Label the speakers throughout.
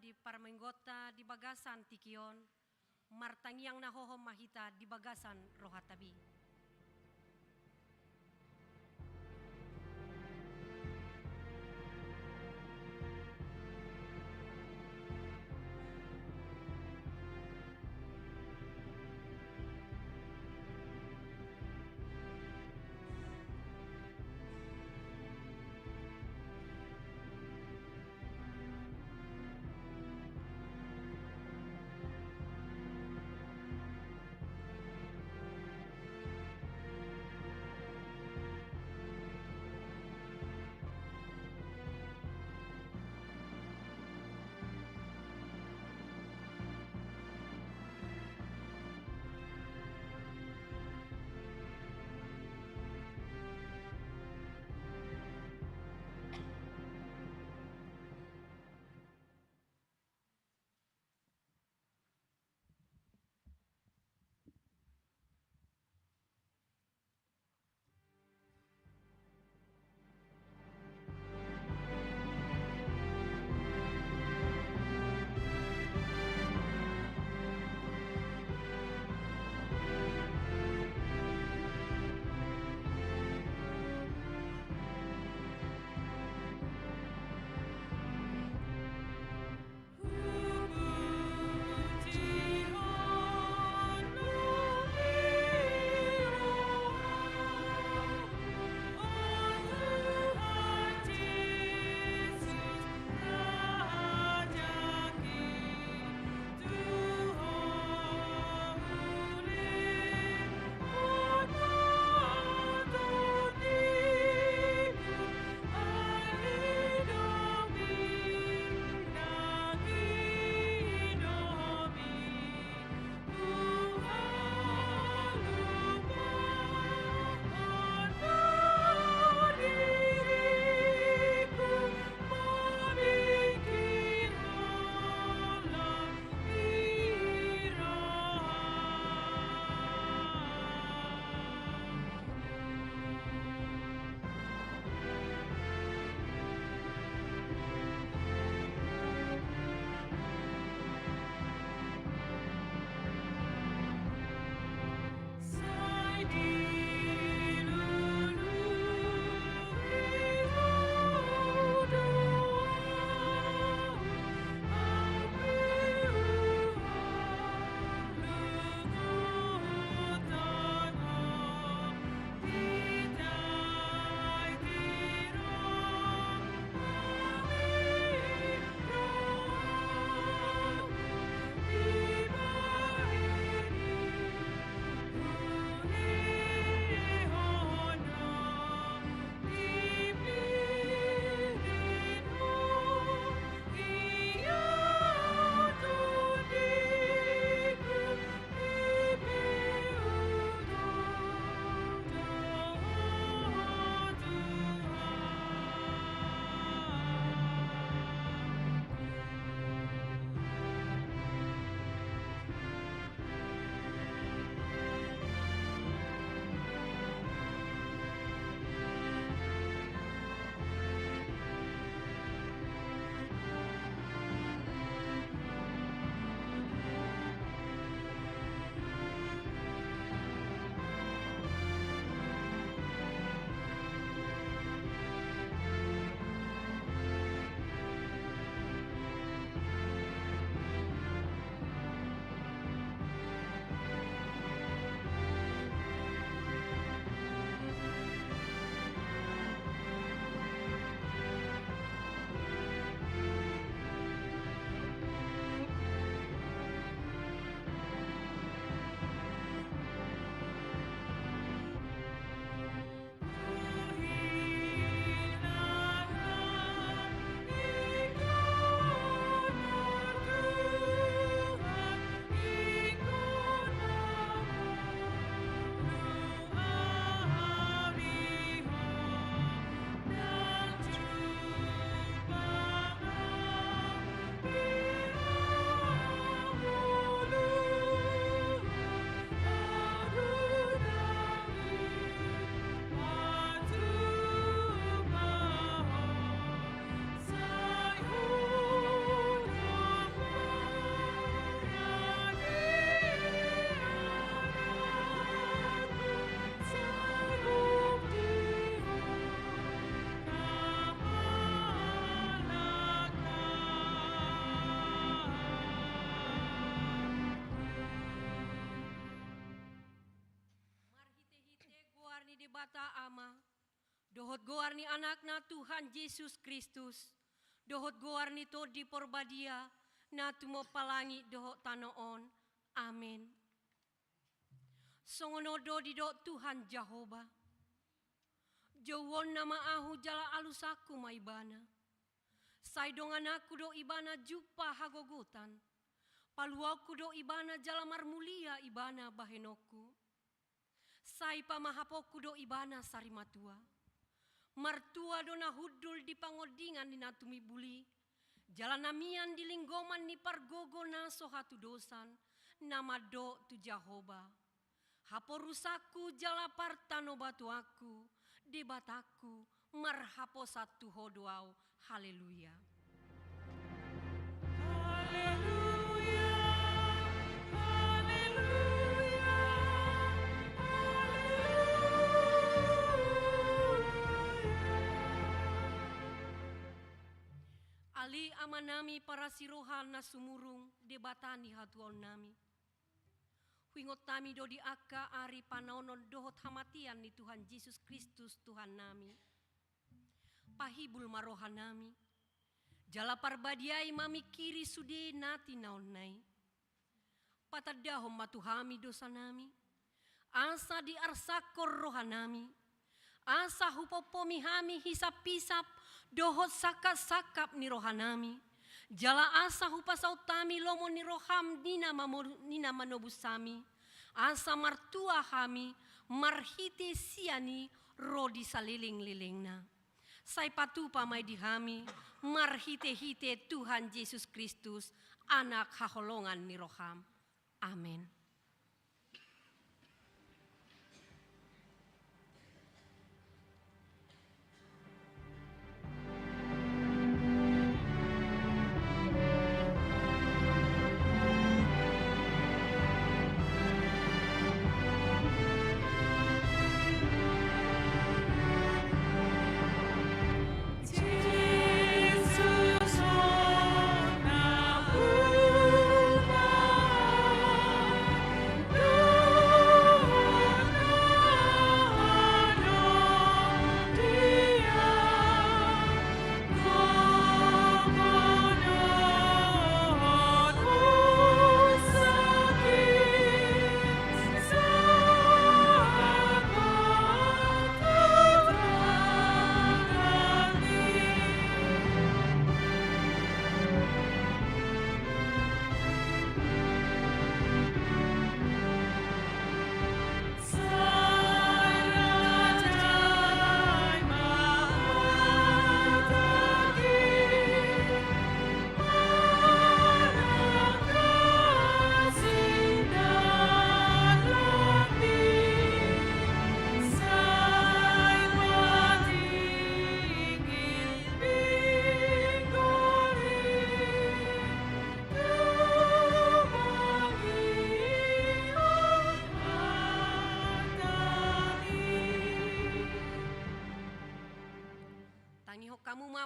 Speaker 1: di parmenggota di bagasan tikion, martangiang nahohom mahita di bagasan rohatabi. debata ama, dohot goar ni anakna Tuhan Yesus Kristus, dohot goar ni to di porbadia, na tumo palangi dohot tanoon. Amin. Songonodo di do Tuhan Jehovah. Jawon nama ahu jala alusaku maibana. Saidongan aku do ibana jupa hagogutan. Paluaku do ibana jala marmulia ibana bahenoku. Sai pamahapoku do ibana sarimatua. Martua do nahudul di pangodingan ni natumi buli. Jalanamian di linggoman ni pargogo na sohatu dosan. Nama do tu Jehovah. Haporusaku jala partano batu aku. Debataku marhapo satu hodoau. Haleluya.
Speaker 2: Haleluya. Haleluya.
Speaker 1: Ali amanami para sirohan na sumurung debatani hatuon nami. Huingot tami do di aka ari panaonon dohot hamatian ni Tuhan Yesus Kristus Tuhan nami. Pahibul marohan nami. Jala parbadiai mami kiri sude nati naon nai. Patadahom matuhami dosa nami. Asa di arsakor rohan nami. Asa hupopomi hami hisap-hisap dohot sakap-sakap ni rohan nami. Jala asa hupasau tami lomo ni roham nina manobusami. Asa martua hami marhite siani rodi saliling-lilingna. Sai patu pamai dihami marhite-hite Tuhan Yesus Kristus anak haholongan ni roham. Amin.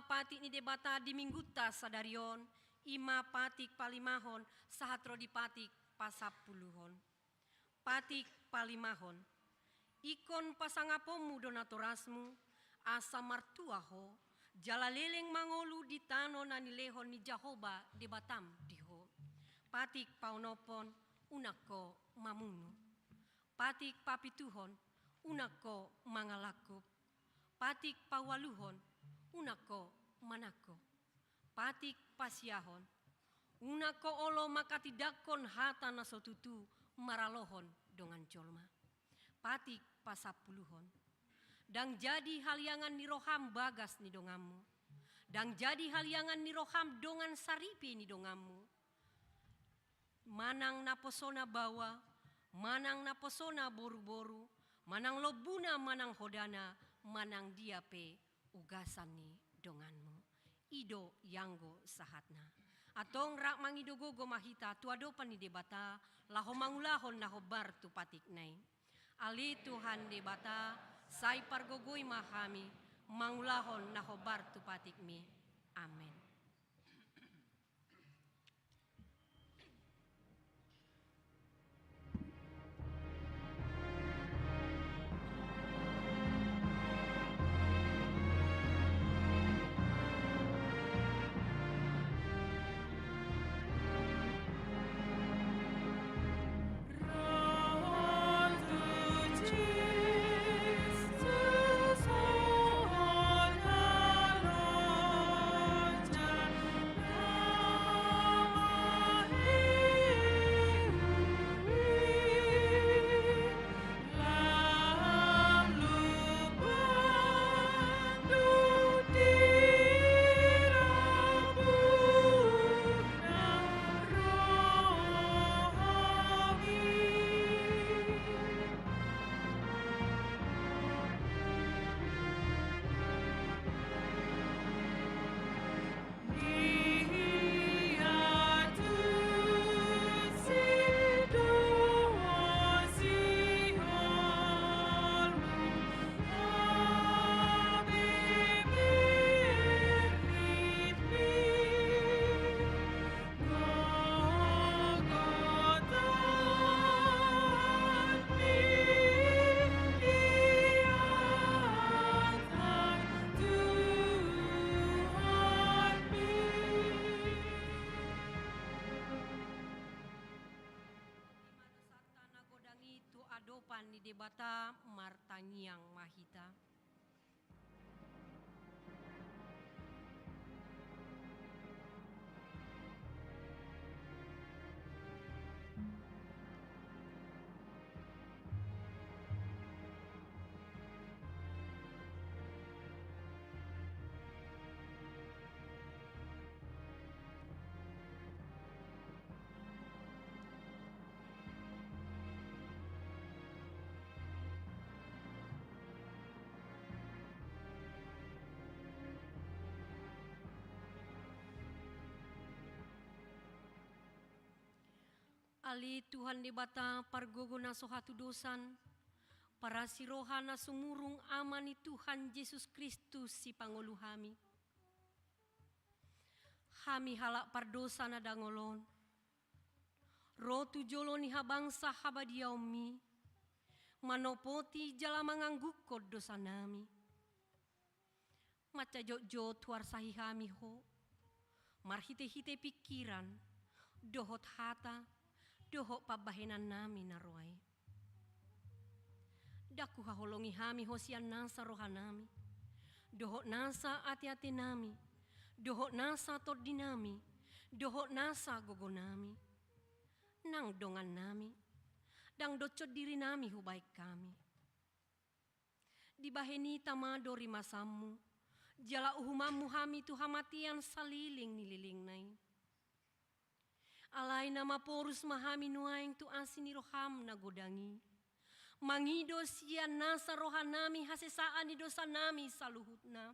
Speaker 1: Patik ni debata di mingguta sadarion, ima patik palimahon, sahatro di patik pasapuluhon. Patik palimahon, ikon pasangapomu donatorasmu, asa martuaho, jala leleng mangolu di tano nanilehon ni Jehovah debatam diho. Patik paunopon, unako mamunu. Patik papituhon, unako mangalakup. Patik pawaluhon, unako manako. Patik pasiahon, unako olo makatidakon hata nasotutu maralohon dongan jolma. Patik pasapuluhon, dang jadi haliangan ni roham bagas ni dongamu. Dang jadi haliangan ni roham dongan saripi ni dongamu. Manang naposona bawa, manang naposona boru-boru, manang lobuna manang hodana, manang diape ugasan ni donganmu. Ido yanggo sahatna. Atong rak mangidogo gomahita tuadopan ni debata laho mangulahon nahobar tu patik nai. Ali Tuhan debata sai pargogoi mahami mangulahon nahobar tu patik mi. Amin. debata martangiang mahita. Ali Tuhan debata pargogo na sohatu dosan, para siroha na sumurung amani Tuhan Yesus Kristus si Pangulu hami. Hami halak pardosa na dangolon, rotu jolo ni habangsa habadiaumi, manopoti jala manganggukod dosa nami. Maca jojo tuar sahi hami ho, marhite-hite pikiran, dohot hata, dohok pabahenan nami naroai. Daku haholongi hami hosian nasa roha nami. Dohok nasa ati-ati nami. Dohok nasa todi nami. Dohok nasa gogo nami. Nang dongan nami. Dang docot diri nami hubaik kami. Dibaheni tamado rimasamu. Jala uhumamu hami tuhamatian saliling nililing nai. Alai nama porus mahami nuaing tu asini roham na godangi. Mangido sian nasa rohanami hasesaan di dosa nami saluhutna.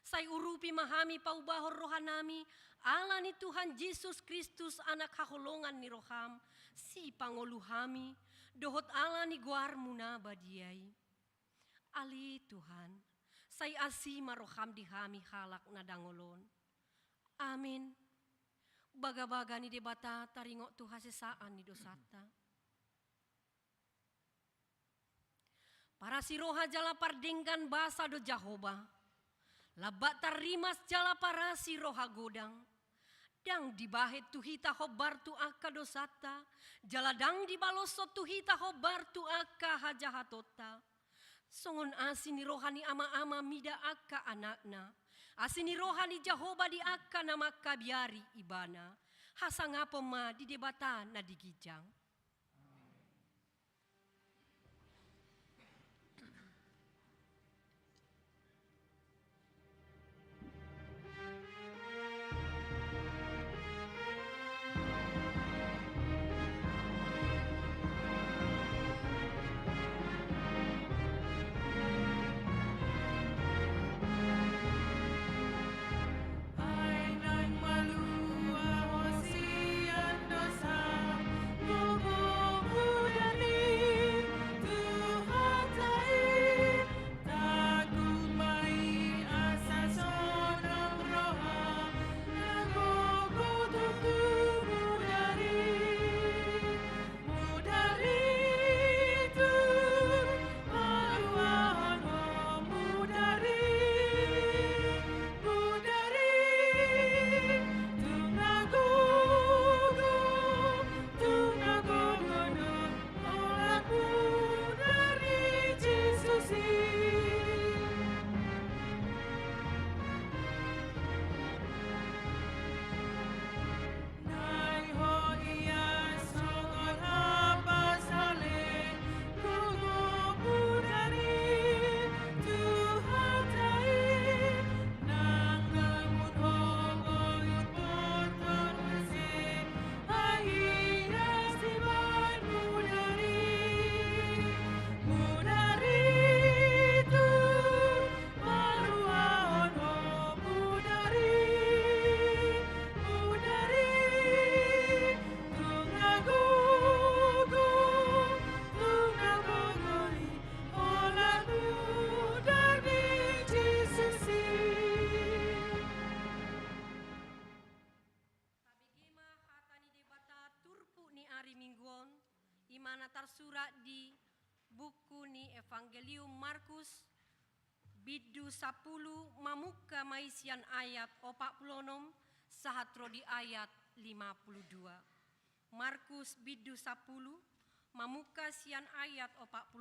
Speaker 1: Say urupi mahami paubahor rohanami. Ala ni Tuhan Yesus Kristus anak haholongan ni roham. Si pangoluhami. Dohot ala ni guarmu na badiai. Ali Tuhan. Say asima roham di hami halak na dangolon. Amin. Baga-baga ni debata taringok tu hasesaan ni dosata. Para siroha jala pardenggan basa do Jahoba. Labat tarimas jala para siroha godang. Dang dibahet tuhita hobar tu akka dosata. Jala dang dibaloso tuhita hobar tu akka hajahatota. Songon asini rohani ama-ama mida akka anakna. Asini rohani Jahoba di akka nama kabiari ibana. Hasangapo ma di debata na digijang. Imana tersurat di buku ni Evangelium Markus bidu 10 mamuka maisian ayat 46 sahatro di ayat 52. Markus bidu 10 Mamuka sian ayat 46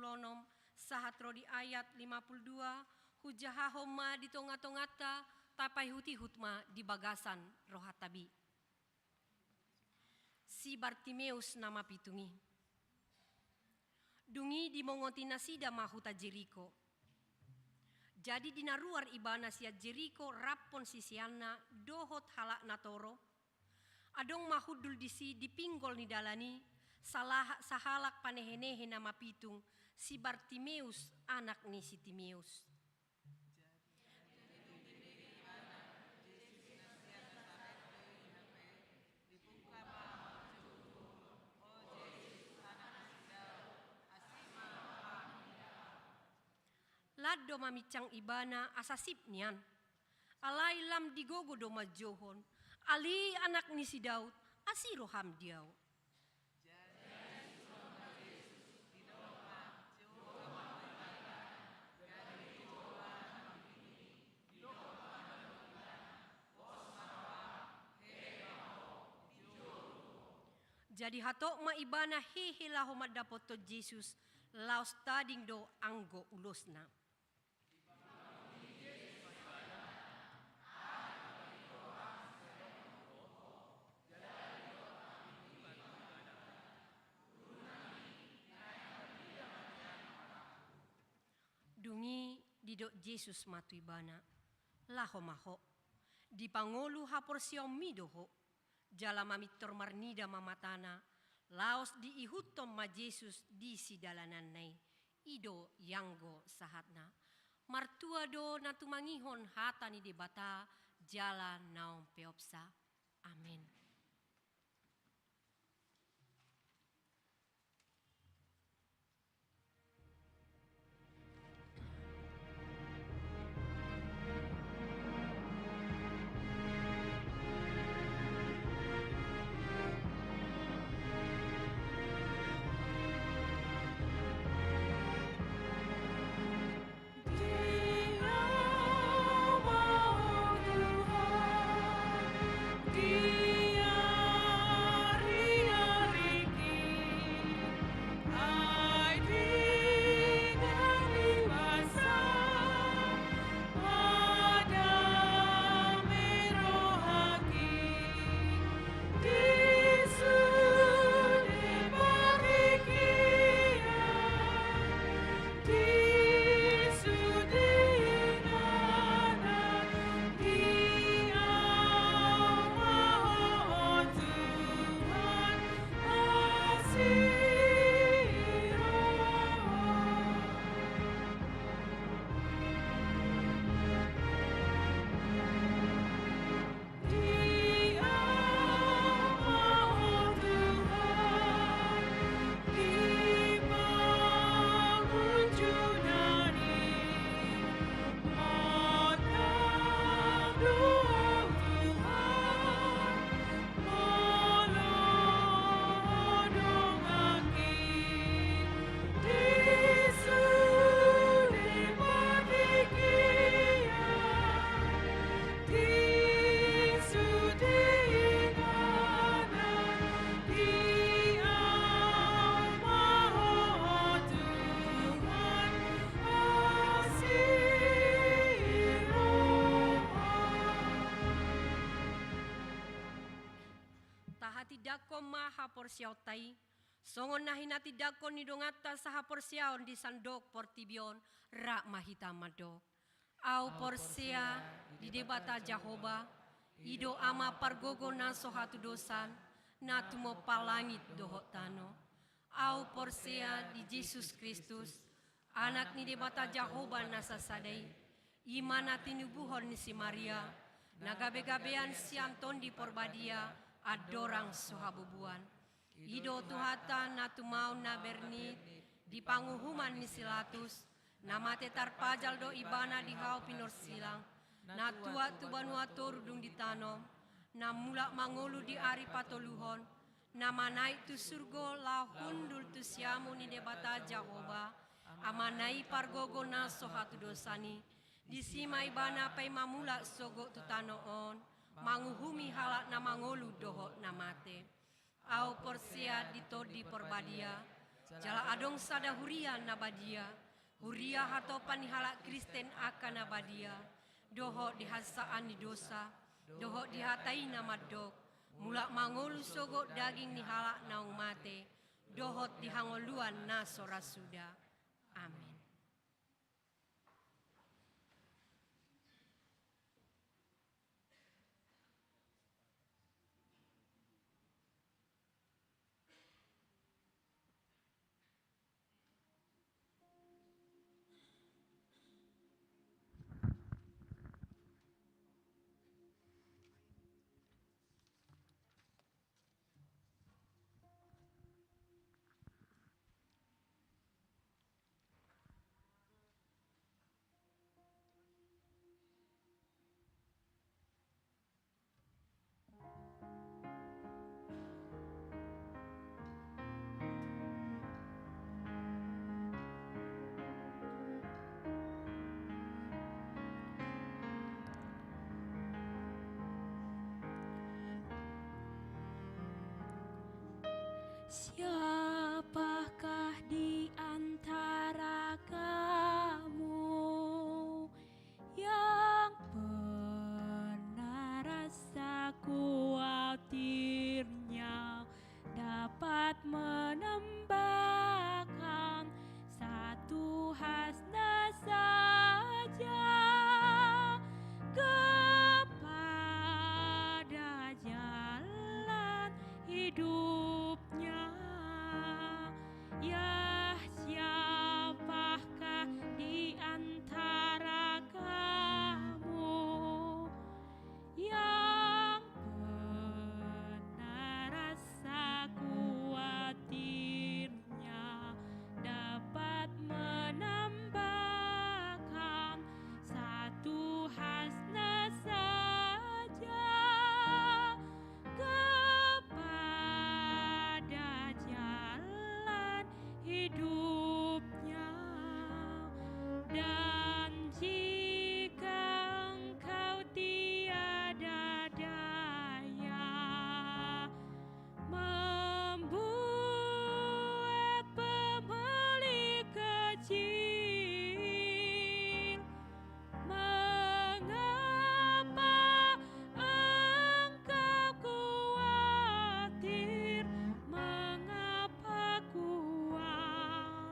Speaker 1: sahatro di ayat 52 hujahahoma di tonga-tongata tapai huti hutma di bagasan rohatabi. Si Bartimeus nama pitungi. Dungi di mongoti nasida mahuta Jeriko. Jadi dinaruar ibana sia Jeriko rapon sisiana dohot halak natoro. Adong mahudul disi dipinggol ni dalani sahalak panehenehe nama pitung si Bartimeus anak ni si Timeus. Lado mamicang ibana asasip nian. Alai lam digogo do majohon. Ali anak ni si Daud asiro hamdiau. Jadi hatok ma ibana hehe laho madapoto Jesus laos tading do anggo ulosna. Dungi didok Jesus matu ibana laho maho di pangolu hapor siom midoho jala mamitor marnida mamatana laos di ihutom ma Jesus di si dalanan nai ido yanggo sahatna martua do natumangihon hatani debata jala naom peopsa. Amin. Dako maha porsiaw tai, songon nahinati dako ni dongata saha porsiaw di sandok portibion rak mahita madok. Au porsia di debata Jahoba, ido ama pargogo na sohatu dosan, na tumo palangit dohot tano. Au porsia di Yesus Kristus, anak ni debata Jahoba na sasadai, imana tinubuhon ni si Maria, nagabe-gabean si Anton di porbadia, adorang sohabubuan. Ido tuhata na tumau na bernit, di panguhuman ni silatus, na mate tarpajal do ibana di hau pinor silang, na tua tubanua torudung di tanom, na mulak mangolu di ari patoluhon, na manai tu surgo la hundul tu siamu ni debata Jahoba, amanai pargogo na sohatu dosani, di sima ibana pai mamulak sogo tu tanoon, manguhumi halak na mangolu dohot na mate. Au porsia ditodi porbadia, Jala adong sada huria nabadia, huria hato panihala Kristen akan nabadia, doho dihasaan di dosa, doho dihatai nama dok, mulak mangolu sogo daging nihala naung mate, dohot dihangoluan na sorasuda. Amin.
Speaker 2: Siapakah di antara kamu yang pernah rasa khawatirnya dapat menambahkan satu hasna saja kepada jalan hidupnya? Ya, siapakah di antara kamu yang pernah rasa khawatirnya dapat menambahkan satu hasna saja kepada jalan hidupnya? Dan jika engkau tiada daya membuat pembeli kecil, mengapa engkau khawatir? Mengapa kuat?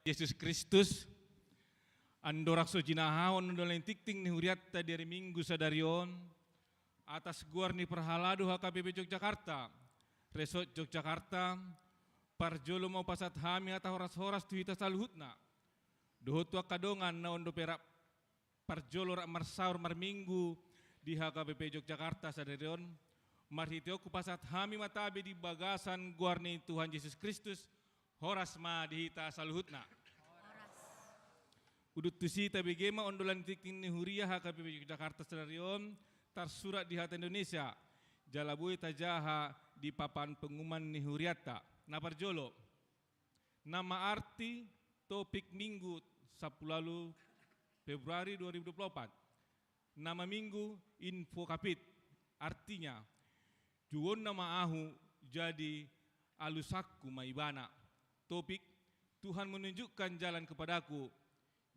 Speaker 3: Yesus Kristus andorak sojinahawon nondolen tikting ni huriatta dari minggu sadarion atas guar ni perhalado HKBP Yogyakarta resort Yogyakarta parjolo mau pasat hami atau horas-horas tuhita saluhutna dohotua kadongan na ondo perak parjolo rak marsaur marminggu di HKBP Yogyakarta sadarion marhitio ku pasat hami matabe di bagasan guar ni Tuhan Yesus Kristus horas ma dihita saluhutna udut tusi tabi gema ondolan tikting ni huria HKBP Yogyakarta sadarion tersurat di hati Indonesia jalabui tajaha di papan pengumuman ni huriata naparjolo nama arti topik minggu 10 Februari 2024 nama minggu info kapit artinya juon nama ahu jadi alusakku maibana topik Tuhan menunjukkan jalan kepadaku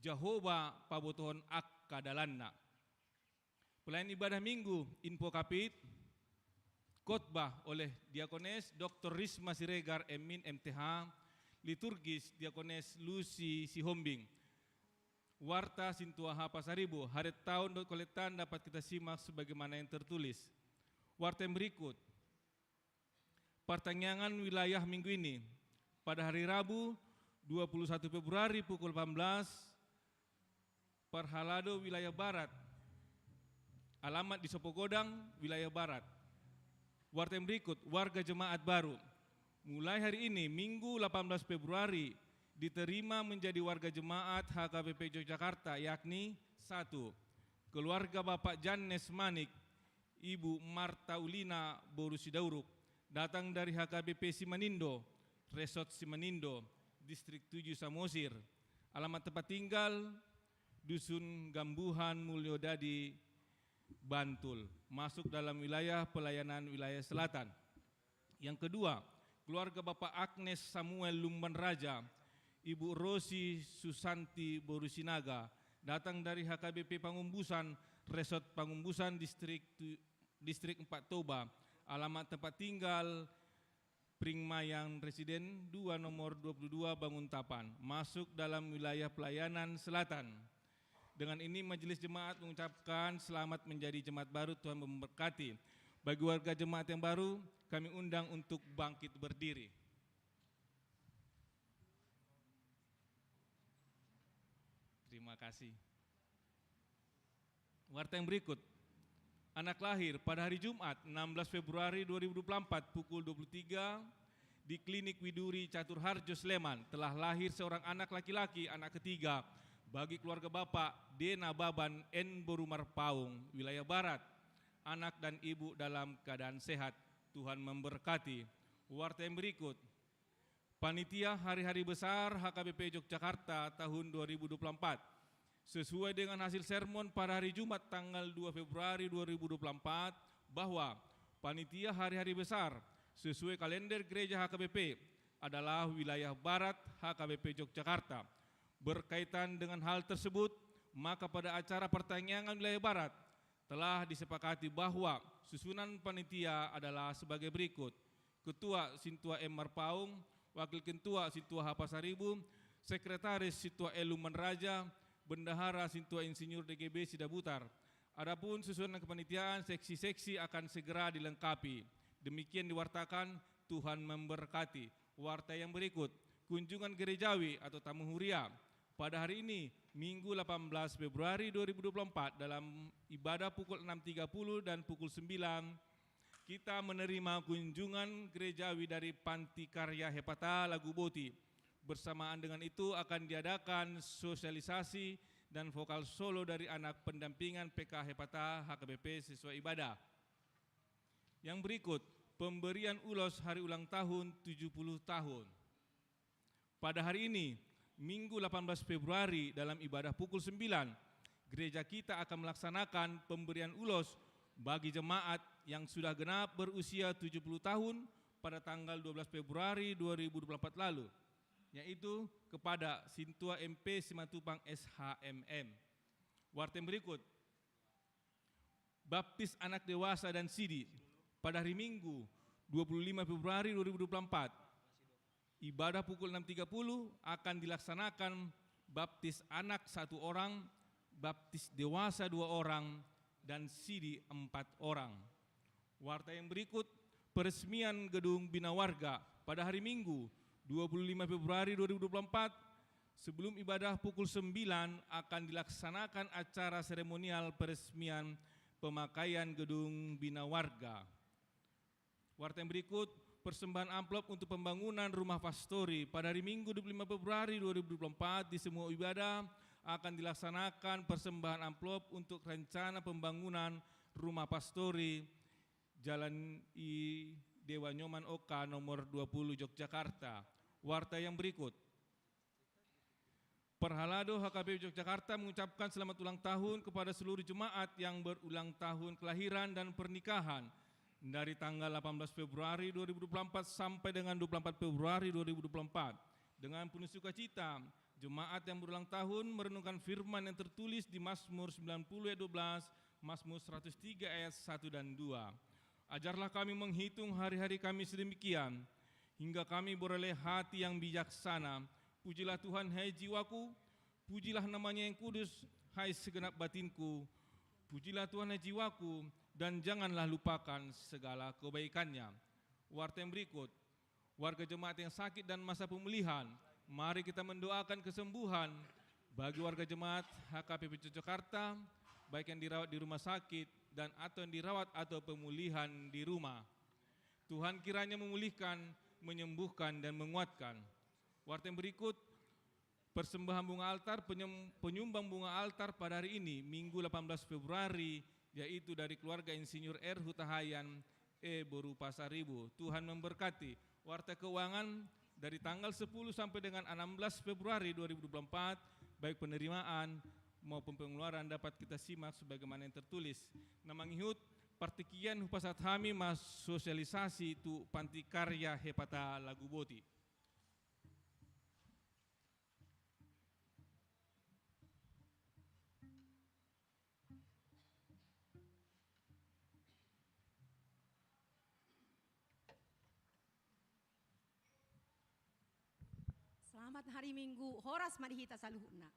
Speaker 3: Jehovah pabotohon akka dalanna. Pelayan ibadah minggu info kapit khotbah oleh Diakones Dr. Risma Siregar Emin MTH, liturgis Diakones Lucy Sihombing. Warta Sintuaha Pasaribu, hari tahun koletan dapat kita simak sebagaimana yang tertulis. Warta yang berikut, pertanyaan wilayah minggu ini pada hari Rabu 21 Februari pukul 18 Perhalado wilayah Barat, alamat di Sopogodang wilayah Barat. Warta yang berikut, warga jemaat baru mulai hari ini Minggu 18 Februari diterima menjadi warga jemaat HKBP Yogyakarta yakni 1. Keluarga Bapak Jannes Manik, Ibu Marta Ulina Borusidauruk datang dari HKBP Simanindo, Resort Simanindo, Distrik 7 Samosir. Alamat tempat tinggal Dusun Gambuhan Mulyodadi Bantul, masuk dalam wilayah pelayanan wilayah selatan. Yang kedua, keluarga Bapak Agnes Samuel Lumban Raja, Ibu Rosi Susanti Borusinaga, datang dari HKBP Pangumbusan, Resort Pangumbusan Distrik 4 Toba, alamat tempat tinggal Pringmayang Residen 2 nomor 22 Banguntapan, masuk dalam wilayah pelayanan selatan. Dengan ini majelis jemaat mengucapkan selamat menjadi jemaat baru, Tuhan memberkati. Bagi warga jemaat yang baru, kami undang untuk bangkit berdiri. Terima kasih. Warta yang berikut, anak lahir pada hari Jumat 16 Februari 2024 pukul 23 di Klinik Widuri Caturharjo Sleman telah lahir seorang anak laki-laki, anak ketiga bagi keluarga Bapak Dena Baban N. Borumar Paung, wilayah Barat. Anak dan ibu dalam keadaan sehat, Tuhan memberkati. Warta yang berikut, panitia hari-hari besar HKBP Yogyakarta tahun 2024 sesuai dengan hasil sermon pada hari Jumat tanggal 2 Februari 2024 bahwa panitia hari-hari besar sesuai kalender gereja HKBP adalah wilayah Barat HKBP Yogyakarta. Berkaitan dengan hal tersebut, maka pada acara pertanyaan wilayah Barat telah disepakati bahwa susunan panitia adalah sebagai berikut. Ketua Sintua M. Marpaung, Wakil Ketua Sintua H. Pasaribu, Sekretaris Sintua Eluman Raja, Bendahara Sintua Insinyur DGB Sidabutar. Adapun susunan kepanitiaan seksi-seksi akan segera dilengkapi. Demikian diwartakan, Tuhan memberkati. Warta yang berikut, kunjungan gerejawi atau tamu huria. Pada hari ini, Minggu 18 Februari 2024 dalam ibadah pukul 6.30 dan pukul 9, kita menerima kunjungan gerejawi dari Panti Karya Hepata Laguboti. Bersamaan dengan itu akan diadakan sosialisasi dan vokal solo dari anak pendampingan PK Hepata HKBP sesuai ibadah. Yang berikut, pemberian ulos hari ulang tahun 70 tahun. Pada hari ini, Minggu 18 Februari dalam ibadah pukul 9, gereja kita akan melaksanakan pemberian ulos bagi jemaat yang sudah genap berusia 70 tahun pada tanggal 12 Februari 2024 lalu, yaitu kepada Sintua MP Simatupang SHMM. Warta yang berikut, baptis anak dewasa dan sidi pada hari Minggu 25 Februari 2024. Ibadah pukul 6.30 akan dilaksanakan baptis anak 1 orang, baptis dewasa 2 orang, dan sidi 4 orang. Warta yang berikut, peresmian Gedung Bina Warga pada hari Minggu 25 Februari 2024. Sebelum ibadah pukul 9 akan dilaksanakan acara seremonial peresmian pemakaian Gedung Bina Warga. Warta yang berikut, persembahan amplop untuk pembangunan rumah pastori pada hari Minggu 25 Februari 2024. Di semua ibadah akan dilaksanakan persembahan amplop untuk rencana pembangunan rumah pastori Jalan I Dewa Nyoman Oka nomor 20 Yogyakarta. Warta yang berikut, Perhalado HKBP Yogyakarta mengucapkan selamat ulang tahun kepada seluruh jemaat yang berulang tahun kelahiran dan pernikahan dari tanggal 18 Februari 2024 sampai dengan 24 Februari 2024. Dengan penuh sukacita, jemaat yang berulang tahun merenungkan firman yang tertulis di Mazmur 90 ayat 12, Mazmur 103 ayat 1 dan 2. Ajarlah kami menghitung hari-hari kami sedemikian, hingga kami beroleh hati yang bijaksana. Pujilah Tuhan, hai jiwaku, pujilah namanya yang kudus, hai segenap batinku. Pujilah Tuhan, hai jiwaku, dan janganlah lupakan segala kebaikannya. Warta yang berikut, warga jemaat yang sakit dan masa pemulihan, mari kita mendoakan kesembuhan bagi warga jemaat HKBP Yogyakarta, baik yang dirawat di rumah sakit dan atau yang dirawat atau pemulihan di rumah. Tuhan kiranya memulihkan, menyembuhkan, dan menguatkan. Warta yang berikut, persembahan bunga altar, penyumbang bunga altar pada hari ini, Minggu 18 Februari, yaitu dari keluarga Insinyur R. Hutahayan, Boru Pasaribu. Tuhan memberkati. Warta keuangan dari tanggal 10 sampai dengan 16 Februari 2024, baik penerimaan maupun pengeluaran dapat kita simak sebagaimana yang tertulis. Nama ngihut, partikian hupasat hami mas sosialisasi tu panti karya hepata lagu boti.
Speaker 4: Selamat hari Minggu, horas marihita saluhuna.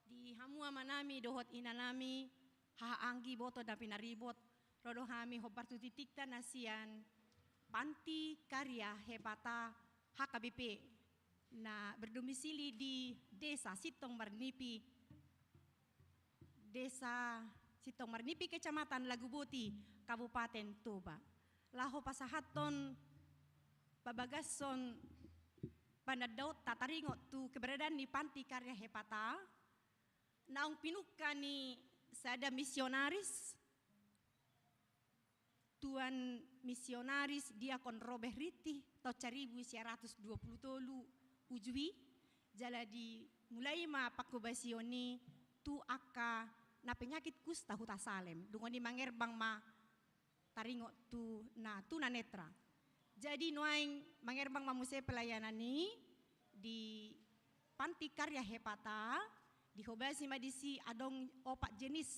Speaker 4: Di hamua manami dohot inanami, haanggi boto dan pinaribot, rodo hami hopartu titikta nasian, panti karya hepata HKBP, na berdomisili di Desa Sitong Marnipi, Kecamatan Laguboti, Kabupaten Toba. Laho pasahaton Babagason Panadaut tataringot tu keberadaan ni panti karya hepata naung pinuka ni sada misionaris Tuan misionaris Diakon Robert Riti to 1920 ujui jala di mulai ma pakubasioni tu aka na penyakit kusta huta salem dungoni mangerbang ma taringot tu na tunanetra. Jadi noaing mangerbang mamuse pelayanan ni di panti karya hepata di hobasi madisi adong 4 jenis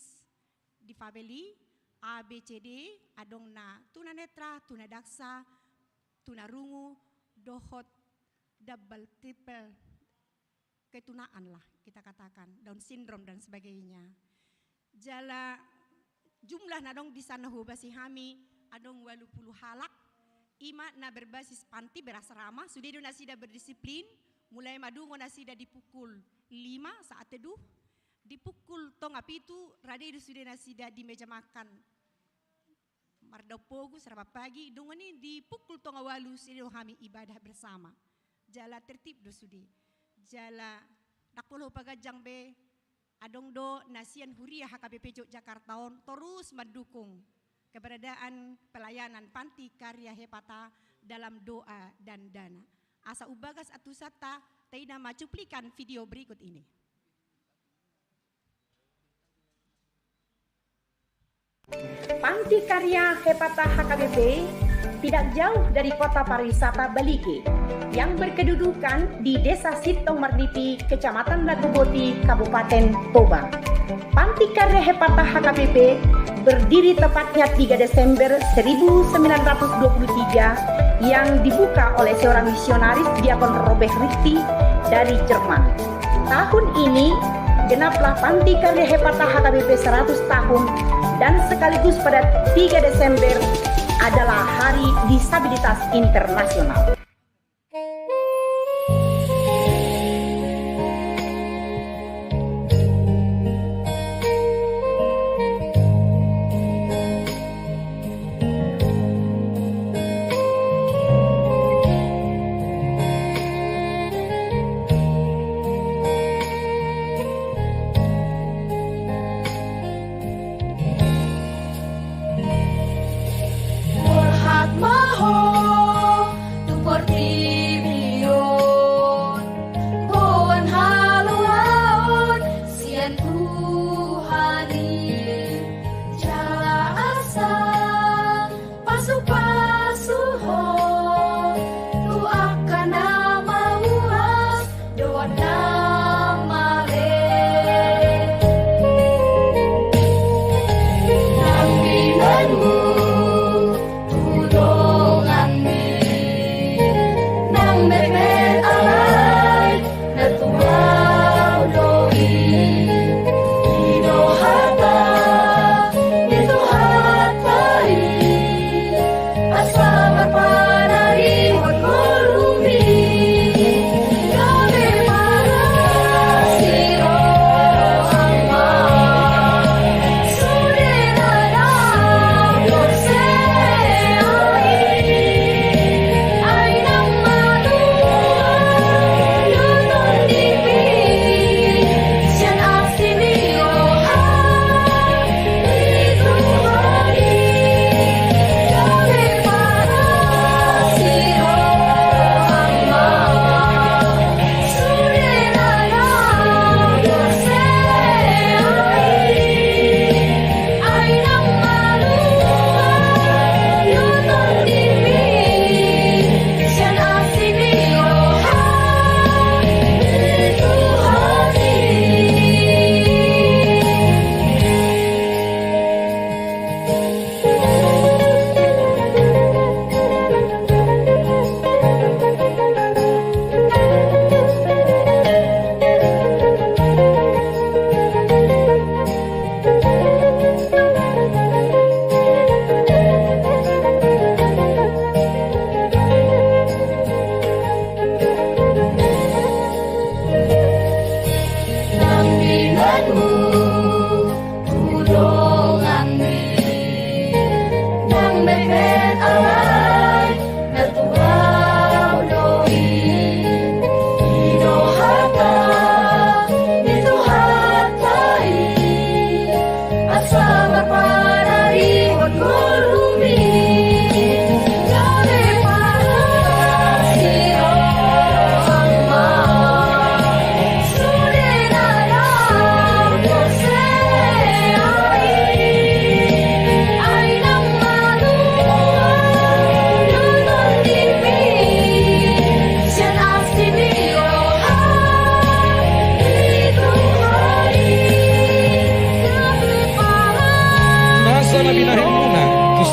Speaker 4: di fabeli A, B, C, D adong na tunanetra, tunadaksa, tunarungu, dohot, double, triple, ketunaan lah kita katakan, Down syndrome dan sebagainya. Jala jumlah nadong di sana hobasi hami adong 80 halak. Ima na berbasis panti berasrama, sudah do nasida berdisiplin, mulai madungo nasida dipukul 5 saat teduh, dipukul tong api itu radai sudah nasida di meja makan. Mardapogu serapa pagi, dungo ni dipukul tong awalu sudah kami ibadah bersama. Jala tertib do sudi, jala nakpuluh pagajang be, adong do nasian huria HKBP Yogyakarta terus mendukung keberadaan pelayanan panti karya hepata dalam doa dan dana. Asa ubagas atusata taina macuplikan video berikut ini.
Speaker 5: Panti karya hepata HKBP tidak jauh dari kota pariwisata Balike yang berkedudukan di Desa Sitong Marnipi, Kecamatan Laguboti, Kabupaten Toba. Panti karya hepata HKBP berdiri tepatnya 3 Desember 1923 yang dibuka oleh seorang misionaris Diakon Robert Ritti dari Jerman. Tahun ini genaplah Panti Karya Hepatah HKBP 100 tahun dan sekaligus pada 3 Desember adalah Hari Disabilitas Internasional.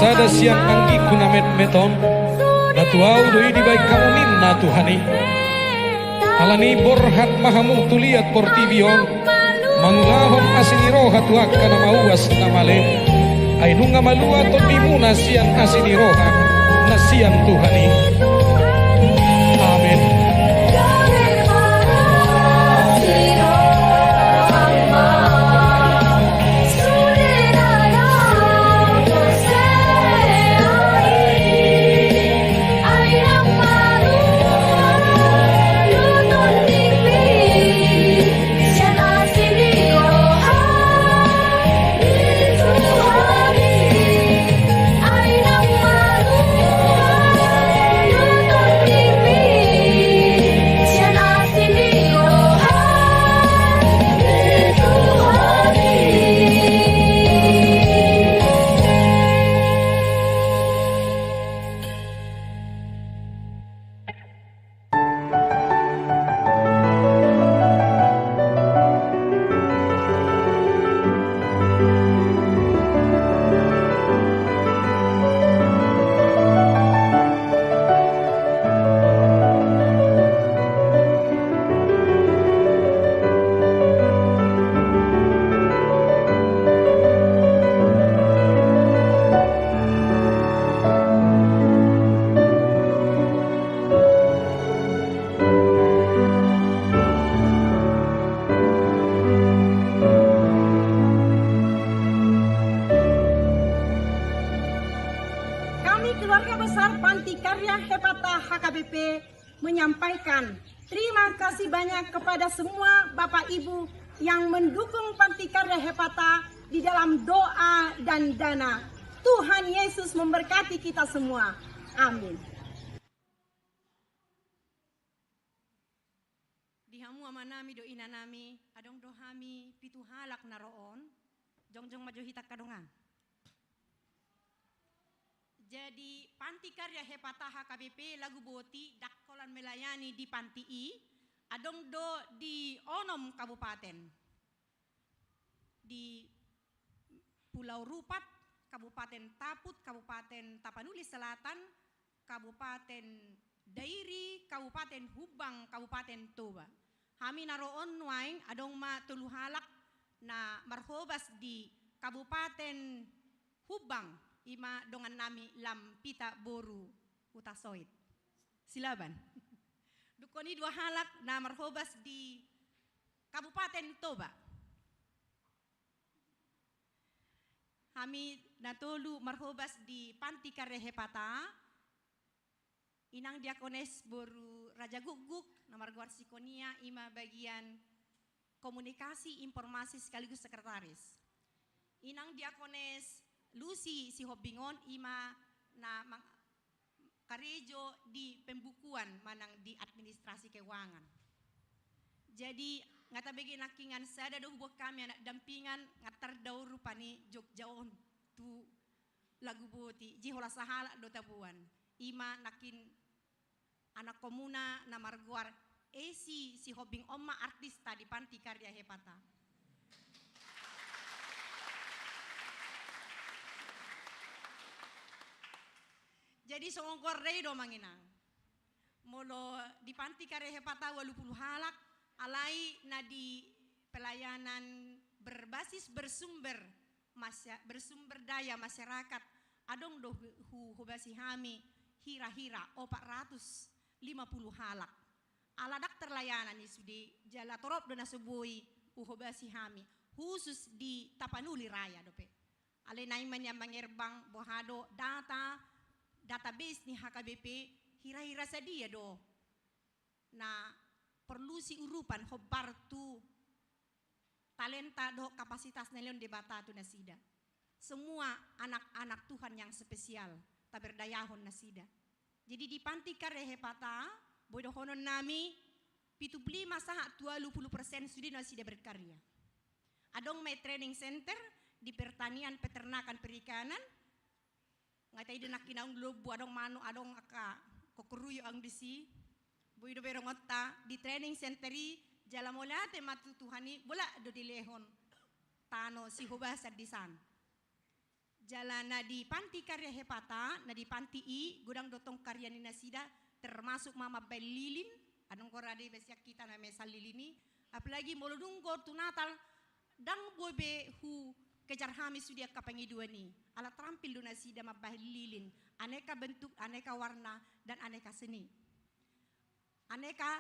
Speaker 6: Sada siang anggi kunamet meton natuau doi di baik kaunin na Tuhani alani borhat mahamu tuliat portibion manulahon asiniro hatuak kana mauas namale ainunga malua tondimuna sian asiniroha nasian Tuhani. Amin.
Speaker 2: I
Speaker 4: HKBP menyampaikan terima kasih banyak kepada semua Bapak Ibu yang mendukung Panti Karya Hepata di dalam doa dan dana. Tuhan Yesus memberkati kita semua. Amin. Dihamu amanami do inanami, adong dohami pitu halak naroon, jongjong maju hitak kadongan. Jadi Panti Karya Hepata HKBP lagu boti dakkolan melayani di Panti I, adong do di Onom Kabupaten, di Pulau Rupat, Kabupaten Taput, Kabupaten Tapanuli Selatan, Kabupaten Dairi, Kabupaten Hubang, Kabupaten Toba. Kami naroon waing adong ma tuluhalak na marhobas di Kabupaten Hubang, ima dongan nami Lampita Boru Utasoit. Silaban. Dukoni dua halak na marhobas di Kabupaten Toba. Kami natulu marhobas di Panti Karya Hepata, inang diakones Boru Raja Guguk, nomor Sikonia, ima bagian komunikasi informasi sekaligus sekretaris. Inang diakones Lucy Sihobingon, ima na karejo di pembukuan manang di administrasi keuangan. Jadi ngata bagi nakingan sada do hubok kami anak dampingan ngatar daur rupani Jogjaon tu lagu boti jihola sahala do tabuan ima nakin anak komuna na marguar esi si hobing omma artista di Panti Karya Hepata. Jadi songkor do manginang molo di Panti Karya Hepata 80 halak alai na di pelayanan berbasis bersumber daya masyarakat adong do hubasi hami hira-hira 450 halak aladak terlayanan ni sudi jala torop do nasubui uhubasi hami khusus di Tapanuli Raya dope alai naiman yang mengerbang bohado database ni HKBP hira-hira sadia do na perlu si urupan hobar tu talenta do kapasitas nelion debata tu nasida. Semua anak-anak Tuhan yang spesial taberdayahon nasida. Jadi di Panti Karya Hepata bodohonon nami pitupli masaha 20% sudah nasida berkarya. Adong may training center di pertanian, peternakan, perikanan. Ngatai denak kinaung lobu adong mano adong aka kokuruyo ang disi. Buido berongota di training centeri jala molate matutuhani bola do dilehon tano si hubasa disan. Jala na di Panti Karya Hepata na di Panti I gudang dotong karya ni nasida termasuk mama belilin anong korade besyak kita na mesal lilini apalagi molodunggo tu Natal dang bobe hu kejar hami sudia kapangiduani ala terampil do nasida mabahililin aneka bentuk aneka warna dan aneka seni. Aneka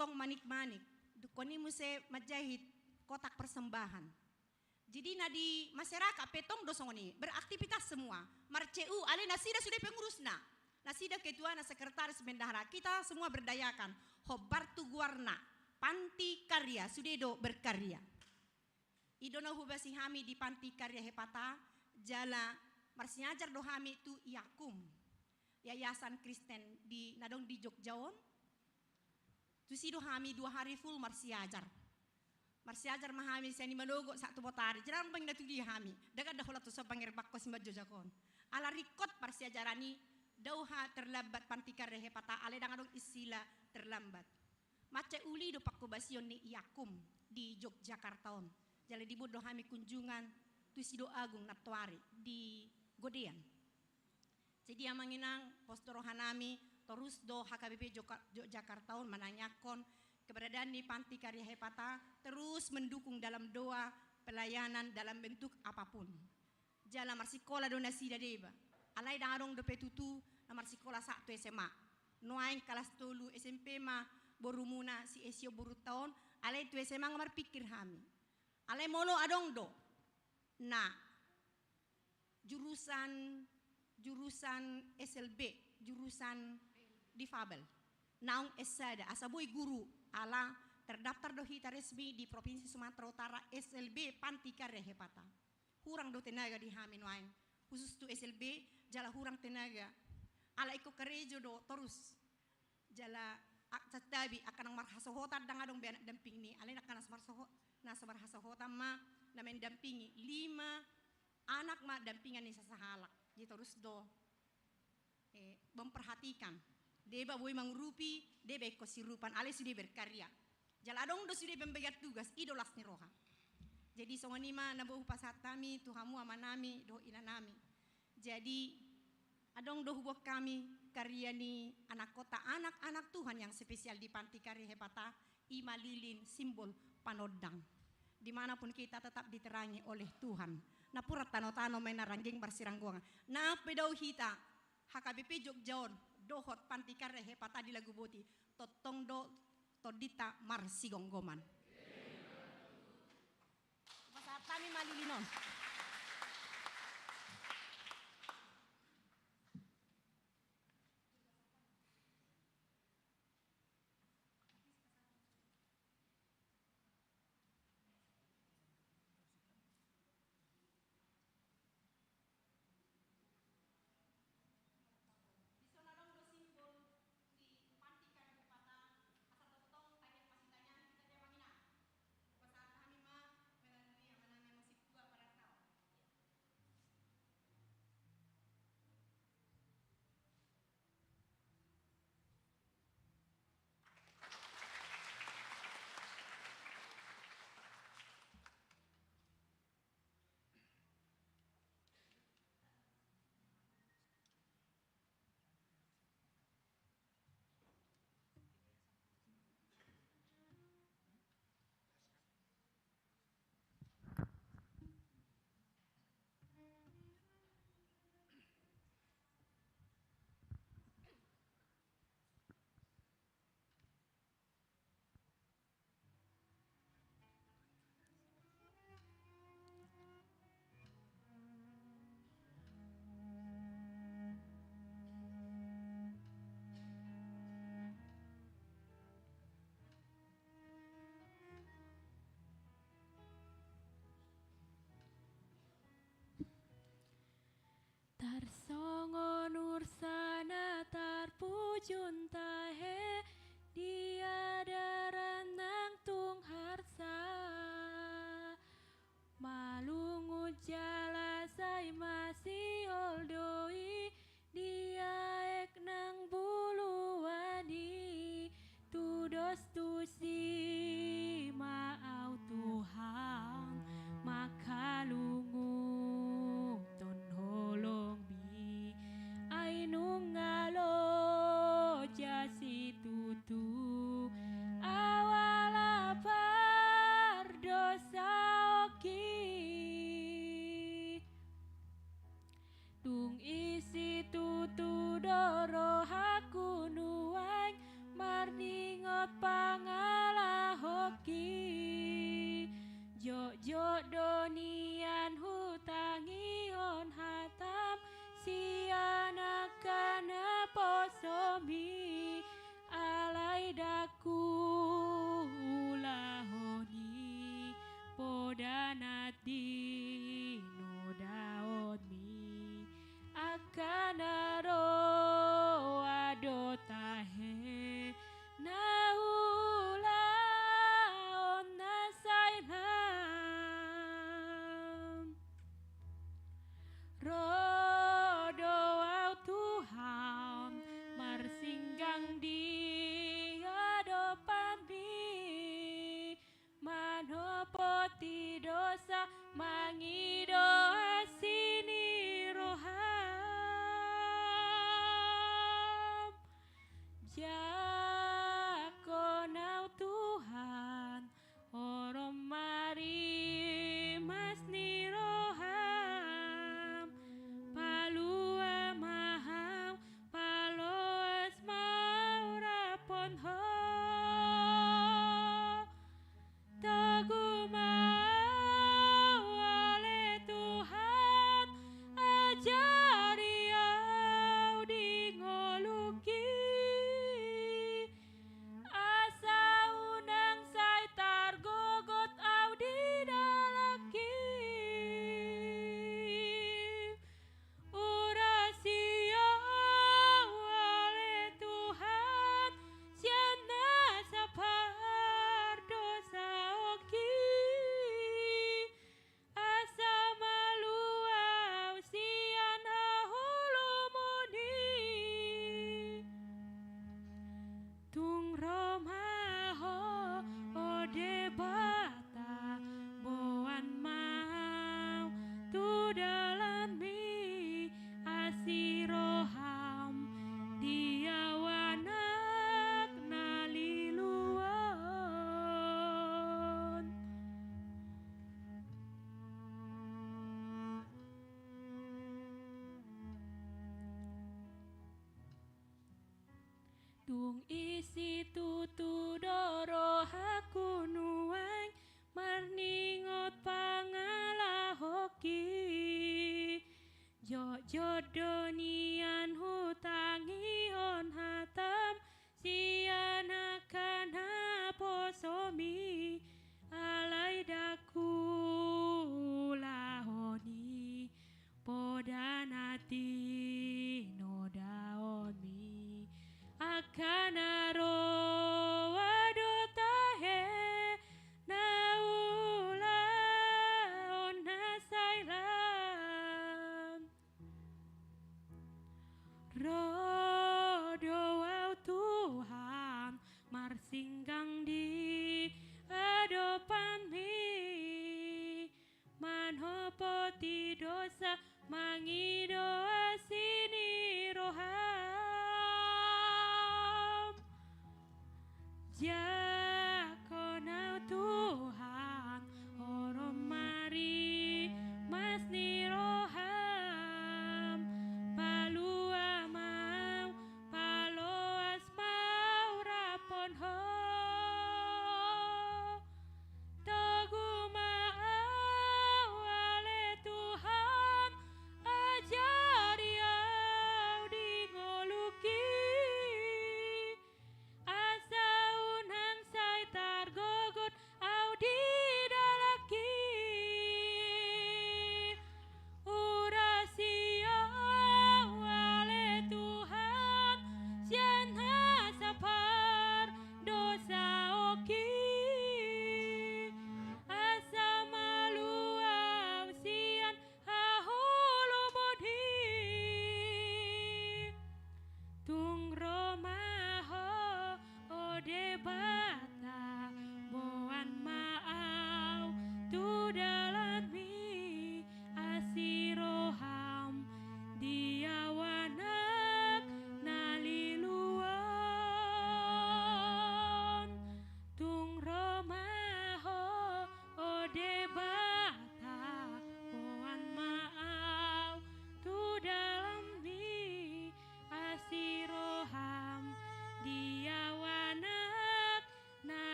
Speaker 4: tong manik-manik, dukoni muse majahit kotak persembahan. Jadi nadi masyarakat petong dosongoni beraktivitas semua. Marceu ale nasida sudah pengurusna. Nasida ketua na sekretaris bendahara kita semua berdayakan. Hobar tu guarna Panti Karya sudah do berkarya. Idona hubasi hami di Panti Karya Hepata jala marsinyajar do hami tu Yakum. Yayasan Kristen di nadong di Jogjaon. Tusido hami 2 hari full marsiajar mahami seni malogo satu botari jarang bang datu di hami daga dahola tu sa pangirbak ko simba jojakon ala rikot marsiajarani dauha terlambat Panti Karya Hepata ale dangadong isila terlambat mace uli do pakkubasion ni Yakum di Yogyakarta jale di bodo hami kunjungan tusido agung natwari di Godean jadi amanginang postoro hanami terus do HKBP Yogyakarta menanyakan keberadaan di Panti Karya Hepata terus mendukung dalam doa pelayanan dalam bentuk apapun. Jala marsikola do nasida deba. Alai dangadong do petutu na marsikola 1 SMA. Noaing kelas 3 SMP ma borumuna si esio boru taon alai tu SMA ngamar pikir hami. Alai molo adong do. Nah jurusan SLB, jurusan difabel. Naung esada asabui guru ala terdaftar do hita resmi di Provinsi Sumatera Utara SLB Panti Karya Hepata. Hurang do tenaga di Hamin wain. Khusus tu SLB jala hurang tenaga. Ala iko kerejo do terus jala catabi akan marhasohota dangadong benak damping ni alin akan marhasohota ma na mendampingi 5 anak ma dampingan ni sasahalak. Jadi terus do memperhatikan deba boy mangurupi deba iko sirupan ale sudah berkarya jaladong do sudah membagiat tugas idolas ni roha. Jadi songonima na boh pasatami tuhamu amanami do inanami. Jadi adong do hubok kami karya ni anak kota anak-anak Tuhan yang spesial di Panti Karya Hepata Ima Lilin simbol panodang. Dimanapun kita tetap diterangi oleh Tuhan. Napurat tano-tano may narangging barsirangguang. Na pedaw hita HKBP Jogjaon dohot Panti Karya Hepata di Laguboti totong do todita marsigonggoman. Pasatami malilinon.
Speaker 2: Tarsongo nursana tarpujun tahe dia daranang tung harsa malungu jala sai masih oldoi dia ek nang bulu wadi tudos tusi maau Tuhan makalungu ton holong bi ainung ngalo jasi tutu awala par dosa oki tung isi tutu doro haku nuang marningot pangala hoki jok donian hutangi on hatam siana kana posomi alai daku ulahoni podanati nodaoni akanaro adotahe naula on nasailam rodo au Tuhan marsinggang di hadapan di manopoti dosa Jodonian hutangi on hatam siana kana posomi alai daku lahoni podanati nodaomi akanaro wadotahe naula onasailam rodo au Tuhan marsinggang di hadapan mi manhopoti dosa mangidoa sini roham jakonau Tuhan orom mari masni roham palua mau paloas mau rapon ho togu mau ale Tuhan ajari au dingo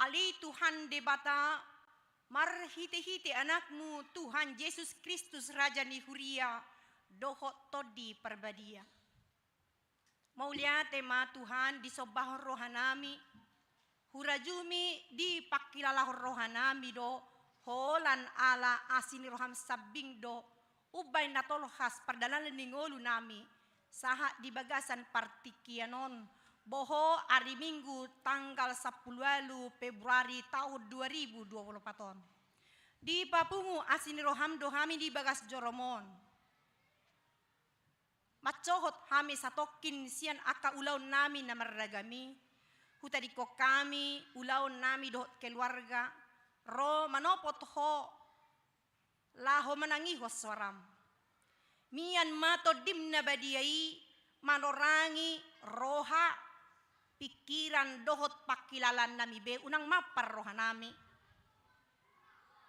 Speaker 4: Ali Tuhan debata marhite-hite anakmu Tuhan Yesus Kristus Raja ni Huria dohot todi perbadia. Maulia tema Tuhan disobah rohanami hurajumi di pakilala rohanami do holan ala asini roham sabing do ubay natolhas perdalan ningolu nami saha di bagasan partikianon boho hari Minggu tanggal 10 Februari tahun 2024 di Papungu asini roham dohami di bagas joromon macohot hami satokin sian aka ulaw nami na maragami hutadiko kami ulaw nami dohot keluarga ro manopot ho laho manangiho swaram mian mato dimna badiyai manorangi roha pikiran dohot pakilalan nami be unang mapar roha nami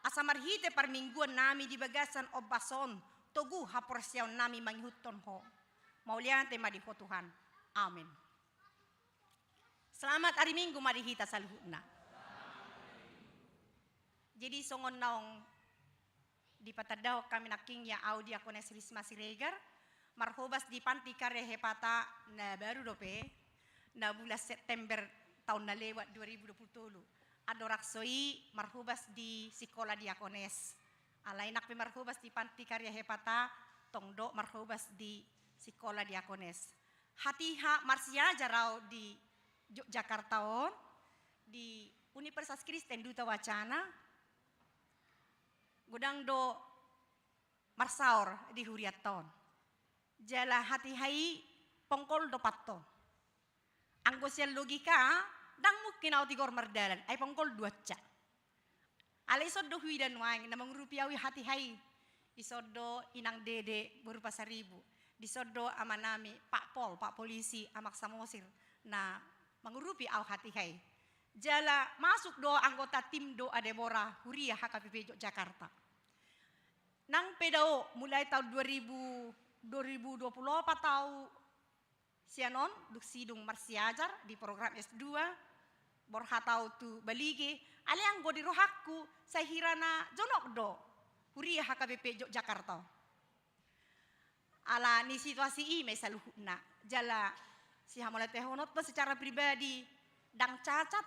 Speaker 4: asamarhite parmingguan nami di bagasan obason togu haporsyaw nami manghuton ho maulian tema di Tuhan amin. Selamat hari Minggu marihita saluhuna. Jadi songon naong di patadaw kami naking ya audi akones risma siregar marhobas di panti karya hepata na baru dope na bulan September tahun na lewat 2020 adoraksoi marhobas di sekolah diakones alainak pe marhobas di panti karya hepata tongdo marhobas di sekolah diakones hatiha marsia jarau di Jakarta on di Universitas Kristen Duta Wacana godang do marsaor di Huriaton jala hati hai pongkol do patto anggo sian logika dang mungkin au tigor mardalan ai pongkol dua ca ale soddo huidan wang namang rupiawi hati hai isodo inang dede berupa 1000 disodo amanami Pak Pol Pak Polisi amak samosir nah mengurupi au hati hai jala masuk do anggota tim do Adebora Huria HKBP Yogyakarta nang pedao mulai tahun 2020 tahu sianon duk sidung marsiajar di program S2 borha tau tu balige ale anggo di rohakku sahirana jonok do Huria HKBP Yogyakarta ala ni situasi ime saluhuna jala si hamola tehonot pa secara pribadi dang cacat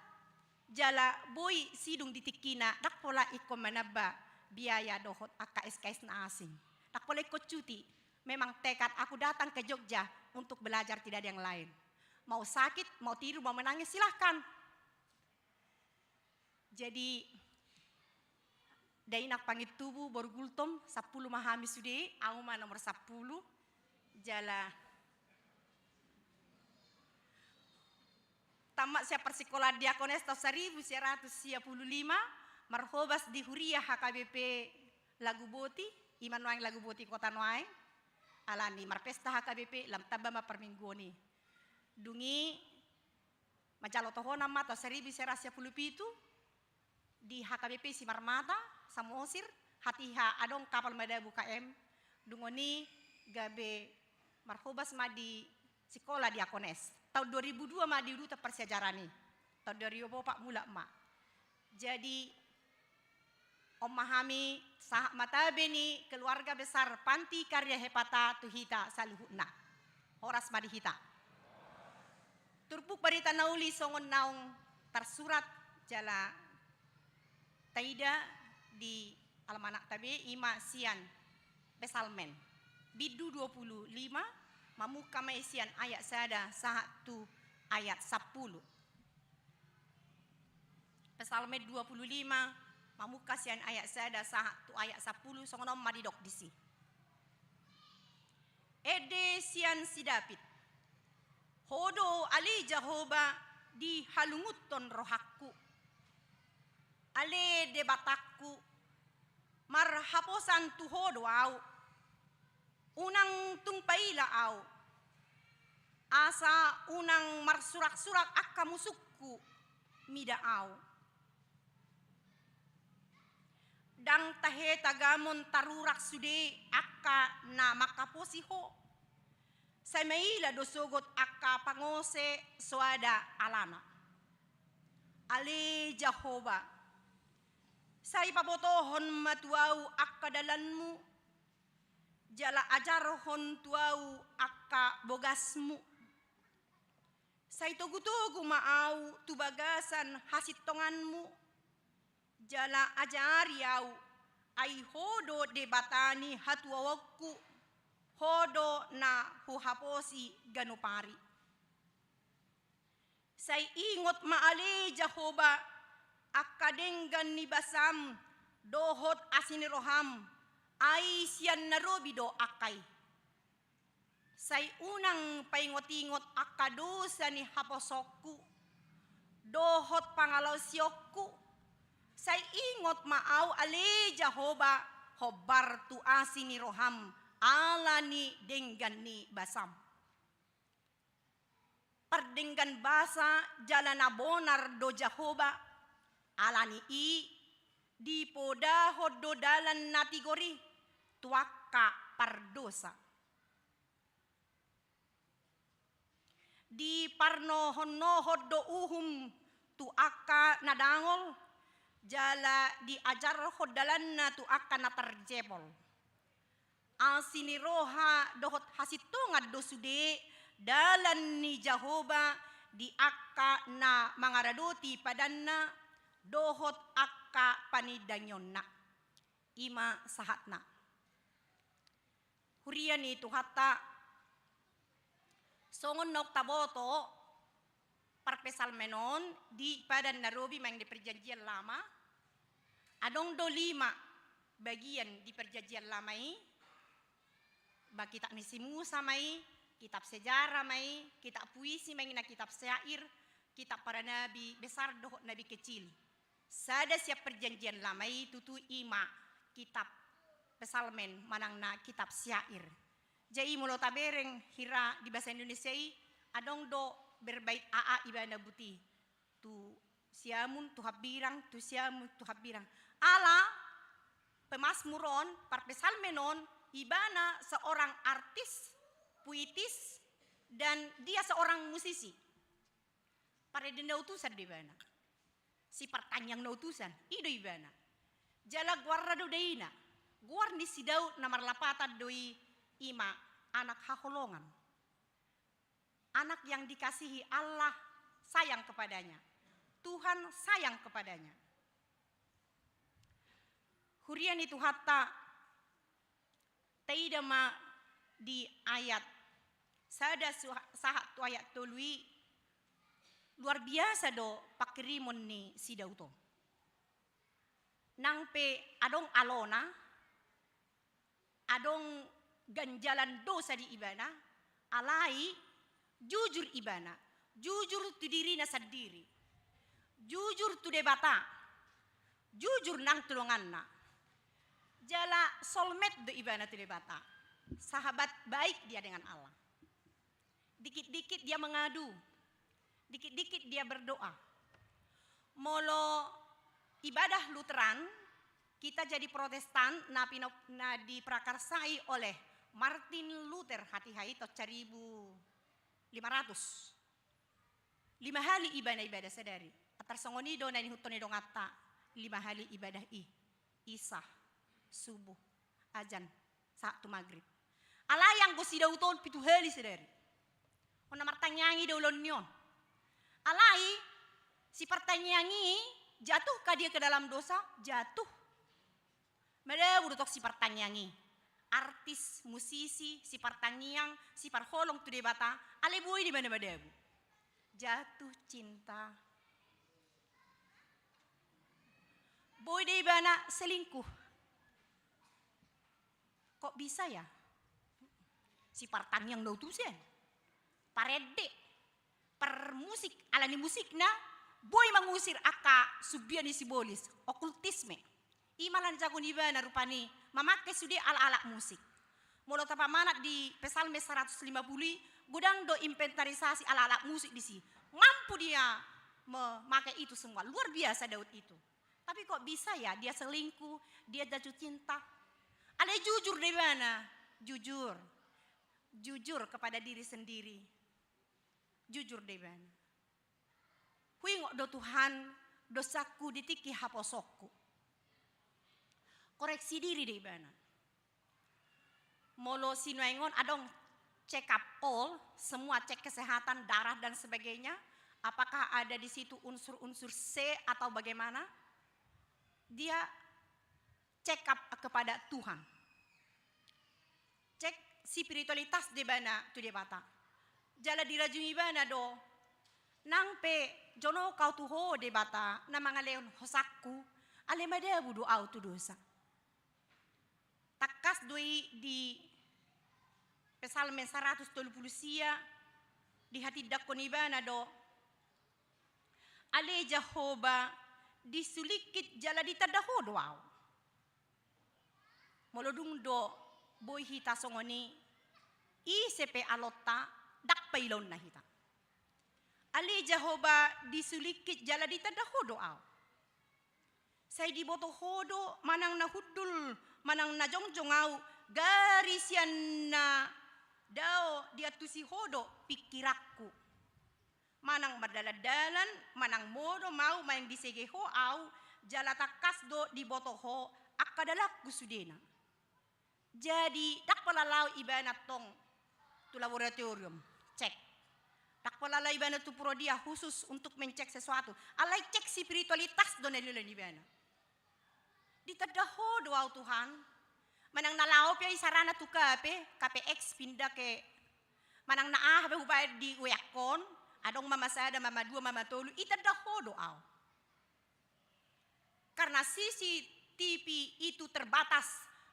Speaker 4: jala boy sidung ditikina dak pola ikon manaba biaya dohot aka SKS na asing dak pola ikut cuti memang tekad aku datang ke Jogja untuk belajar tidak ada yang lain mau sakit mau tidur mau menangis silahkan jadi dainak pangit tubuh borgultom 10 mahami sude auma nomor 10 jala tamat siapa sekolah diakones tahun 1955 marhobas di Huria HKBP Lagu Boti iman noang Lagu Boti kota noang alani marpesta HKBP lam tabama perminggoni dungi majalo tohona mata 1957 di HKBP Simarmata Samosir hatiha adong kapal madabu KM dungoni gabe marhobas ma di sekolah diakones tahun 2002 ma di duta persejarani tahun 2004 mula ma jadi om mahami sah matabeni keluarga besar panti karya hepata tuhita saluhuna horas madihita turpuk barita nauli songon naung tersurat jala taida di almanak tabe ima sian pesalmen bidu 25 mamuka maisian ayat sada 1 ayat 10 pesalmen 25 mamuka sian ayat sada 1 ayat 10 songonom madidok disi ede sian sidapit hodo ali Jehovah di halunguton rohakku ale debatakku marhaposan tuhodo au unang tungpaila au asa unang marsurak-surak akka musukku mida au dang tahe tagamon tarurak sude akka na makaposiho sa maila dosogot akka pangose soada alana Ale Jehovah, say pabotohon matuau akadalanmu, jala ajarhon tuau akka bogasmu. Say tugu-tugu maau tu bagasan hasitonganmu, jala ajariau ay hodo debatani hatuawakku, hodo na huhaposi ganupari. Say ingot maali Jehovah, akadenggan ni basam, dohot asiniroham, ay siyan narobido akay. Say unang paingot-ingot akadosa ni haposokku, dohot pangalasyokku, say ingot maaw ali Jehovah, hobar tu asiniroham, ala ni denggan ni basam. Pardenggan basa jalan abonar do Jehovah, alani i di poda hodo dalan natigori tuaka pardosa. Di parno honno hodo uhum tuaka nadangol, jala di ajar hodalan na tuaka natarjebol. Asiniroha dohot hasitungad do sude, dalan ni Jehovah di akka na mangaradoti padanna, dohot akka panidanyonna ima sahatna. Hurian itu hatta songon nok taboto parpesal menon di padan narobi mang di perjanjian lama, adong do 5 bagian di perjanjian lama ini, bagi kitab Nisi Musa mai, kitab sejarah mai, kitab puisi mai, na kitab syair, kitab para nabi besar doh nabi kecil. Sada siap perjanjian lama itu tu ima kitab pesalmen manang na kitab syair. Jadi mulo tabereng hira di bahasa Indonesia adong do berbait aa ibana buti. Tu siamun tu habirang, tu siamun tu habirang. Ala pemasmuron parpesalmenon ibana seorang artis, puitis, dan dia seorang musisi. Pada denda utusan di bana. Si pertanyang na utusan, ido ibana. Jala guarda do deina. Guar ni si Daud namar lapatan doi ima anak haholongan. Anak yang dikasihi Allah sayang kepadanya. Tuhan sayang kepadanya. Hurian itu hatta taidama di ayat sada sahat tu ayat tului luar biasa do pakirimon ni si Dauto. Nang pe adong alona, adong ganjalan dosa di ibana, alai jujur ibana, jujur tu diri na sendiri, jujur tu debata, jujur nang tulungan na. Jala solmet do ibana tu debata, sahabat baik dia dengan Allah. Dikit-dikit dia mengadu, dikit-dikit dia berdoa. Molo ibadah Lutheran, kita jadi Protestan na diprakarsai oleh Martin Luther Hatihai tahun 1500. 5 hari ibadah sadari. Atar songoni do na hutone do ngata 5 hari ibadah Isah, subuh, ajan, saat maghrib. Alayang ko si Dauton 7 hari sadari. Ona martanyangi do ulon nyon. Alai si pertanyangi jatuh ka dia ke dalam dosa? Jatuh. Mada udah si pertanyangi. Artis, musisi, si pertanyang, si parholong tu debata, ale boy di mana madabu. Jatuh cinta. Boy di mana selingkuh. Kok bisa ya? Si pertanyang do tusen. Parede. Per musik, alani musik na, boy mangusir aka subiani sibolis, okultisme. Imalan jago niba na rupani, mamakai sudi ala-ala musik. Mula tapamanat di pesalme 150, gudang do inventarisasi ala-ala musik di sini. Mampu dia memakai itu semua, luar biasa Daud itu. Tapi kok bisa ya dia selingkuh, dia jatuh cinta. Ada jujur di mana? Jujur. Jujur kepada diri sendiri. Jujur di mana? Huingok do Tuhan, dosaku ditiki haposokku. Koreksi diri deh Ibana. Molo sinuengon adong check up all, semua cek kesehatan, darah dan sebagainya. Apakah ada di situ unsur-unsur C atau bagaimana? Dia check up kepada Tuhan. Cek spiritualitas di bana tu dia bata. Jala dirajungi bana do. Nang pe jono kau tu ho de bata na mga leon hosakku ale madabu do au tu dosa. Takas doi di Pesalmen 130 sia di hati dakon ibana do. Ale Jehovah disulikit jala ditadaho do au. Molodung do boy hita songoni isepe alota dak pailon na hita. Ali Jehovah disulikit jala ditadaho do au. Say di boto hodo manang na hudul manang na jongjong au garisian na dao dia tusi hodo pikirakku. Manang madaladalan manang modo mau mayang disege ho au jala takas do di boto ho akadalak gusudena. Jadi dak palalau ibana tong tu laboratorium cek. Dak palalau ibana tu prodia khusus untuk mencek sesuatu. Alai cek spiritualitas do nelilan ibana. Ditadaho do au Tuhan. Manang nalao pia isarana tu KPX pindah ke manang naah be ubay di uyakon adong mama sada mama dua mama tolu itadaho do au. Karena CCTV itu terbatas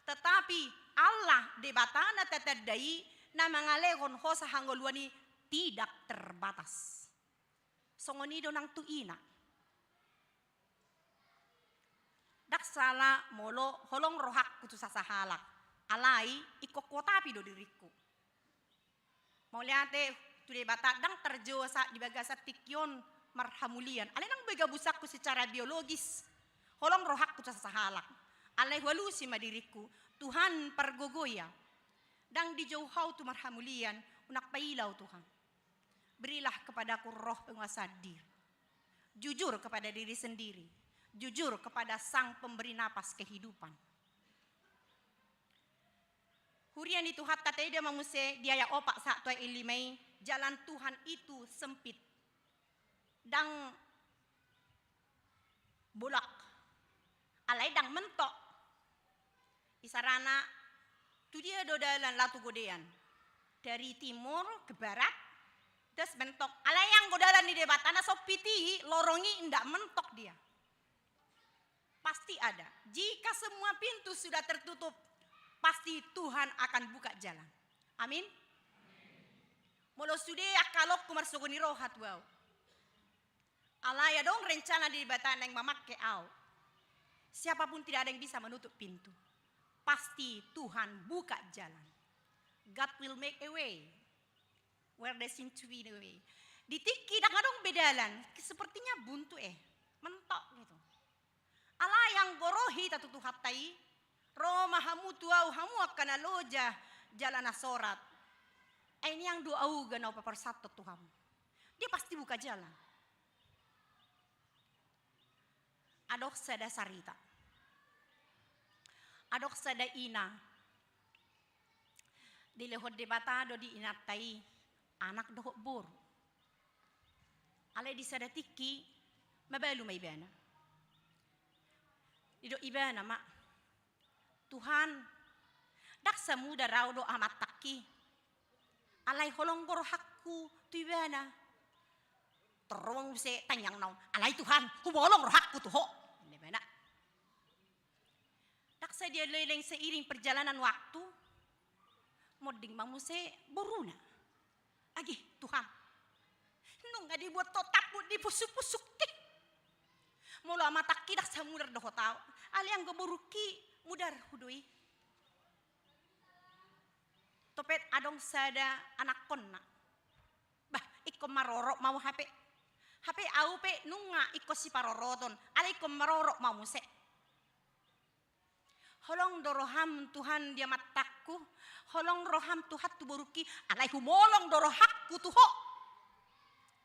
Speaker 4: tetapi Allah debatana tetedai na mangalehon hosa hanggoluani tidak terbatas. Songonido nang tuina. Daksala molo holong rohak kutu sasahalak. Alai ikokotapi do diriku. Mau liate tu debata dang terjosa di bagasa tikyon marhamulian. Ale nang bega busakku secara biologis. Holong rohak kutu sasahalak. Alai walusi madiriku. Tuhan pergogoya. Dang dijauhau tu marhamulian unak pailau Tuhan. Berilah kepadaku roh penguasa diri. Jujur kepada diri sendiri. Jujur kepada sang pemberi napas kehidupan. Hurian itu hat kata dia mamuse dia ya opak saat tua ilimai jalan Tuhan itu sempit. Dang bulak. Alai dang mentok. Isarana tu dia do dalan latu godean. Dari timur ke barat terus mentok. Alai yang godalan di debatana sopiti lorongi ndak mentok dia. Pasti ada. Jika semua pintu sudah tertutup, pasti Tuhan akan buka jalan. Amin. Molo sude akalok kumarsugoni rohat wow. Alaya dong rencana di batana yang memakai au. Siapapun tidak ada yang bisa menutup pintu. Pasti Tuhan buka jalan. God will make a way where there seems to be no way. Ditiki dong bedalan, sepertinya buntu mentok gitu. Allah yang gorohi tatutu hatai, Roma hamu tuau hamu akan aloja jalan asorat. Ini yang doa ganau pepersatu Tuhan. Dia pasti buka jalan. Adok sada sarita. Adok sada ina. Dilehod debatado di inatai anak dohok bor. Alay di sada tiki mabalu may bana. Dido ibana mak. Tuhan daksa muda raw do amat taki. Alay holong goro hakku tu ibana. Terong se tanyang naon. Alay Tuhan humolong rohakku tuh ho. Ibana. Daksa dia leleng seiring perjalanan waktu. Moding mamuse boruna. Agi Tuhan. Nung nga dibuat totak di pusuk-pusuk tik. Mula matak kidak sa mudar doho tao. Ali ang gaburuki mudar hudui. Topet adong sada anak kon na. Bah, iko marorok mau hape. Hape au pe nunga iko si paroroton. Ali iko marorok mau muse. Holong doroham Tuhan dia matakku. Holong roham Tuhan tu buruki. Alai humolong dorohakku tuho.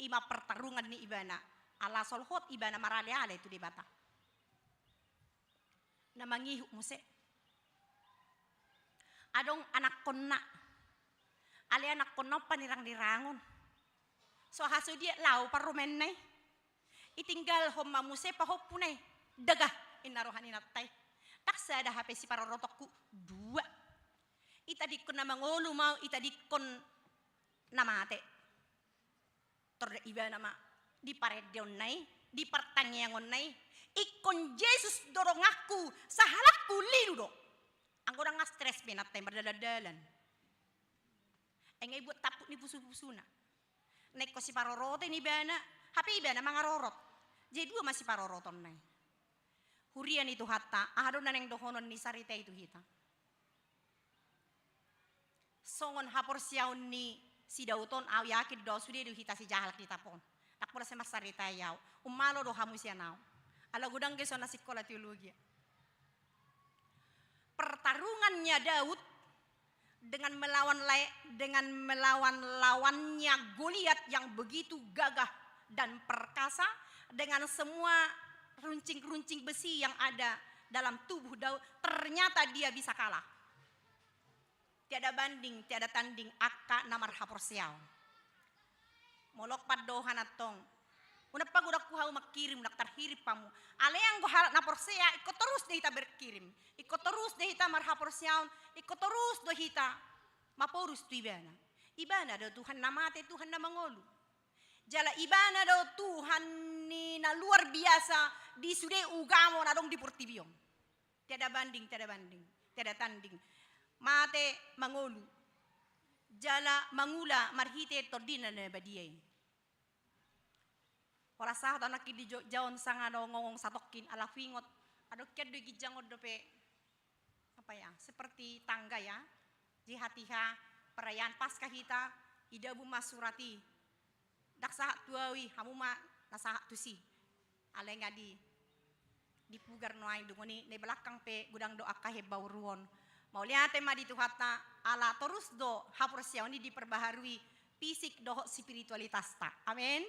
Speaker 4: Ima pertarungan ni ibana. ala solhot iba na marale-ale itu di bata. Na mangihuk muse. Adong anak konna. Ale anak konna panirang-dirangon. So haso dia lau parumen nay. Itinggal homma muse pahopunay. Dagah inarohan inatay. Taksa ada HP si parorotokku 2. Itadikon na mangolo mau itadikon na mate. Torda iba nama di paredyon nay, di pertanyaan nay. Ikon Yesus dorong aku sahalakku liru do. Ang orang nga-stress pinatay berdaladalan. Engay buat taput ni pusu-pusuna. Naik ko si parorote ni bana, happy bana mga rorot. Jadi 2 masih paroroton nay. Hurian itu hatta, ahado na neng dohonon ni sarita itu hita. Songon hapor siyaw ni si Dauton aw yakid do sude do hita si jahalak di tapon. Takpura sa masarita yaw. Umalo do hamu siya naw. Ala gudang geso na sekolah teologi. Pertarungannya Daud dengan melawan lawannya Goliat yang begitu gagah dan perkasa dengan semua runcing-runcing besi yang ada dalam tubuh Daud, ternyata dia bisa kalah. Tiada banding, tiada tanding, akka namar hapor siyaw. Molok padohan atong. Una pag udah kuhau makirim nak terhirip pamu. Ale yang go halak napor siya, ikut terus deh kita berkirim. Ikut terus deh kita mar hapor siyaw, ikut terus deh kita maporus tu ibana. Ibana do Tuhan namate Tuhan na mangolu. Jala ibana do Tuhan ni na luar biasa di sude ugamo na dong di Portibiong. Tiada banding, tiada banding, tiada tanding. Mate mangolu. Jala mangula marhite tordina na badiyay. Wala sa anak di jaon sang ano ngongong satokin ala fingot. Ado kedo gijangod dope apa ya? Seperti tangga ya. Di hatiha perayaan Paskah hita idabu masurati. Dak sahat tuawi hamuma nasahat tusi. Ale ngadi di pugar noai dungoni ne belakang pe gudang doa kahebau ruon. Mau lihat tema di tuhata ala terus do hapur siaw ini diperbaharui fisik doh spiritualitas ta. Amin.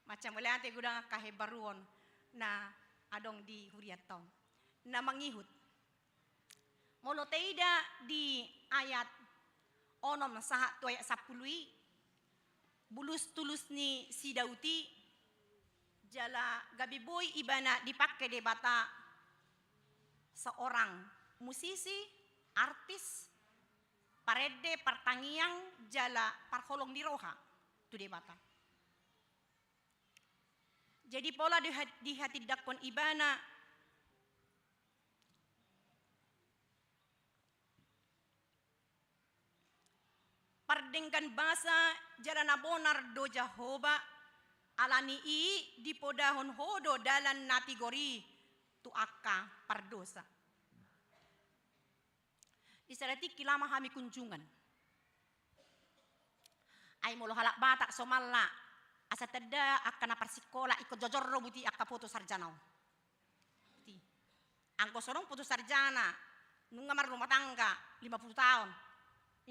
Speaker 4: Macam melihat gudang kahebaruon na adong di huriatong na mangihut. Molo teida di ayat onom saha tu ayat 10 bulus tulus ni si Dauti jala gabi boy ibana dipakai de bata seorang musisi, artis, parede, pertangiang, jala parholong di roha tu de bata. Jadi pola di hati dakon ibana pardengkan bahasa jarana bonar do Jehovah alani i di podahon hodo dalan natigori tu akka pardosa. Disarati kilama kami kunjungan. Ay molo halak batak somalla. Asa teda akan napar sekolah ikut jojor buti akka foto sarjana. Buti. Angko sorong foto sarjana. Nungamar rumah tangga 50 tahun.